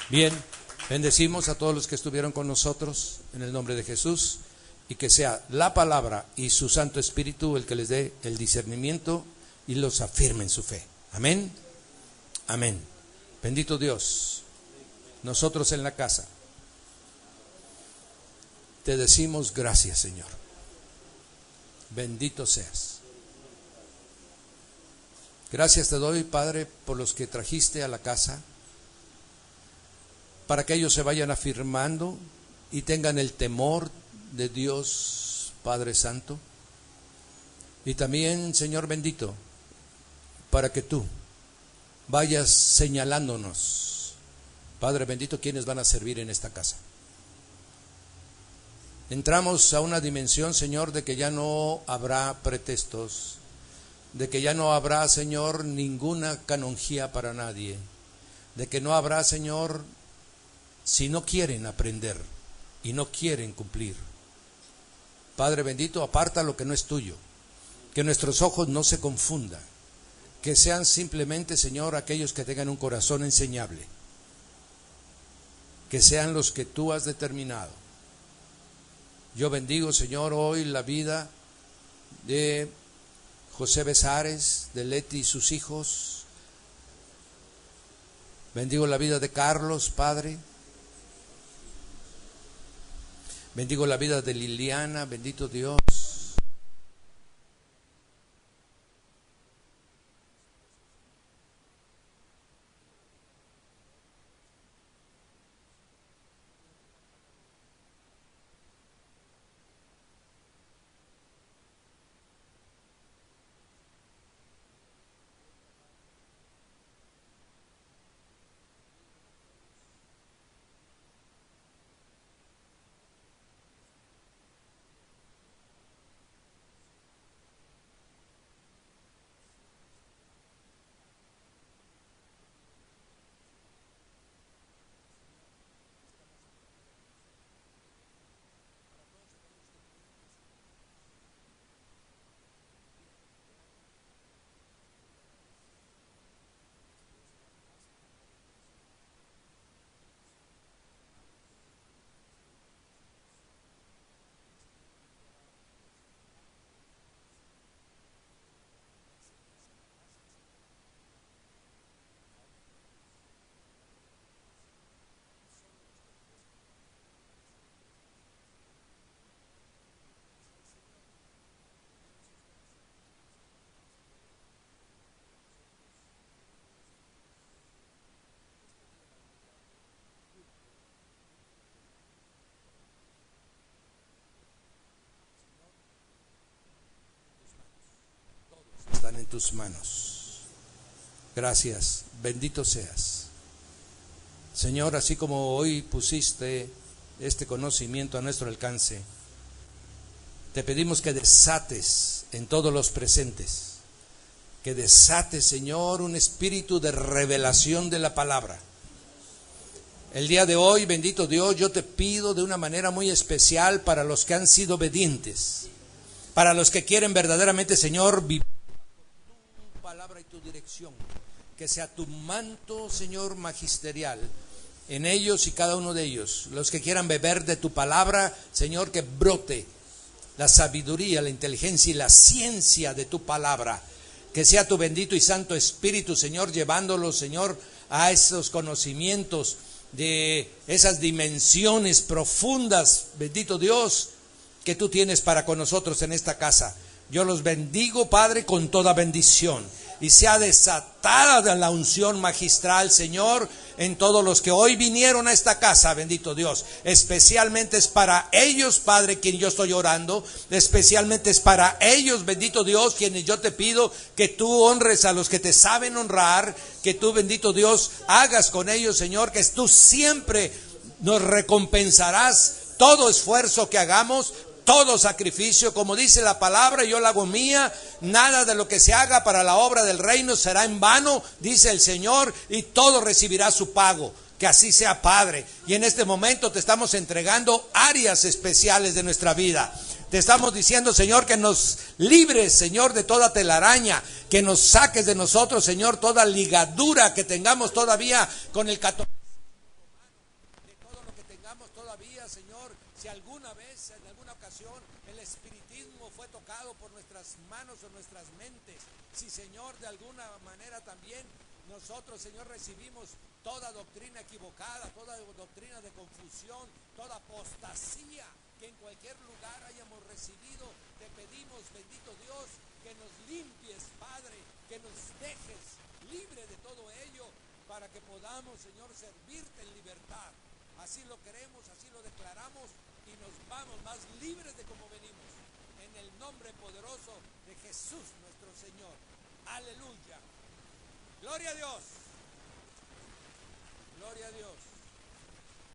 Bien, bendecimos a todos los que estuvieron con nosotros en el nombre de Jesús, y que sea la palabra y su Santo Espíritu el que les dé el discernimiento y los afirme en su fe. Amén, amén. Bendito Dios. Nosotros en la casa te decimos gracias, Señor. Bendito seas. Gracias te doy, Padre, por los que trajiste a la casa, para que ellos se vayan afirmando y tengan el temor de Dios, Padre Santo. Y también, Señor bendito, para que tú vayas señalándonos, Padre bendito, quienes van a servir en esta casa. Entramos a una dimensión, Señor, de que ya no habrá pretextos, de que ya no habrá, Señor, ninguna canonjía para nadie, de que no habrá, Señor, si no quieren aprender y no quieren cumplir. Padre bendito, aparta lo que no es tuyo, que nuestros ojos no se confundan, que sean simplemente, Señor, aquellos que tengan un corazón enseñable, que sean los que tú has determinado. Yo bendigo, Señor, hoy la vida de José Besares, de Leti y sus hijos. Bendigo la vida de Carlos, Padre. Bendigo la vida de Liliana, bendito Dios. Están en tus manos. Gracias, bendito seas. Señor, así como hoy pusiste este conocimiento a nuestro alcance, te pedimos que desates en todos los presentes, que desates, Señor, un espíritu de revelación de la palabra. El día de hoy, bendito Dios, yo te pido de una manera muy especial para los que han sido obedientes, para los que quieren verdaderamente, Señor, vivir tu palabra y tu dirección, que sea tu manto, Señor, magisterial en ellos y cada uno de ellos. Los que quieran beber de tu palabra, Señor, que brote la sabiduría, la inteligencia y la ciencia de tu palabra. Que sea tu bendito y santo Espíritu, Señor, llevándolos, Señor, a esos conocimientos de esas dimensiones profundas, bendito Dios, que tú tienes para con nosotros en esta casa. Yo los bendigo, Padre, con toda bendición. Y sea desatada la unción magistral, Señor, en todos los que hoy vinieron a esta casa, bendito Dios. Especialmente es para ellos, Padre, quien yo estoy orando. Especialmente es para ellos, bendito Dios, quienes yo te pido que tú honres a los que te saben honrar. Que tú, bendito Dios, hagas con ellos, Señor, que tú siempre nos recompensarás todo esfuerzo que hagamos, todo sacrificio, como dice la palabra, yo la hago mía. Nada de lo que se haga para la obra del reino será en vano, dice el Señor, y todo recibirá su pago. Que así sea, Padre. Y en este momento te estamos entregando áreas especiales de nuestra vida. Te estamos diciendo, Señor, que nos libres, Señor, de toda telaraña, que nos saques de nosotros, Señor, toda ligadura que tengamos todavía con el catolicismo, de todo lo que tengamos todavía, Señor. Si alguna vez, en alguna ocasión, el espiritismo fue tocado por nuestras manos o nuestras mentes, si, Señor, de alguna manera también nosotros, Señor, recibimos toda doctrina equivocada, toda doctrina de confusión, toda apostasía que en cualquier lugar hayamos recibido, te pedimos, bendito Dios, que nos limpies, Padre, que nos dejes libre de todo ello, para que podamos, Señor, servirte en libertad. Así lo queremos, así lo declaramos, y nos vamos más libres de como venimos, en el nombre poderoso de Jesús nuestro Señor. Aleluya. Gloria a Dios. Gloria a Dios.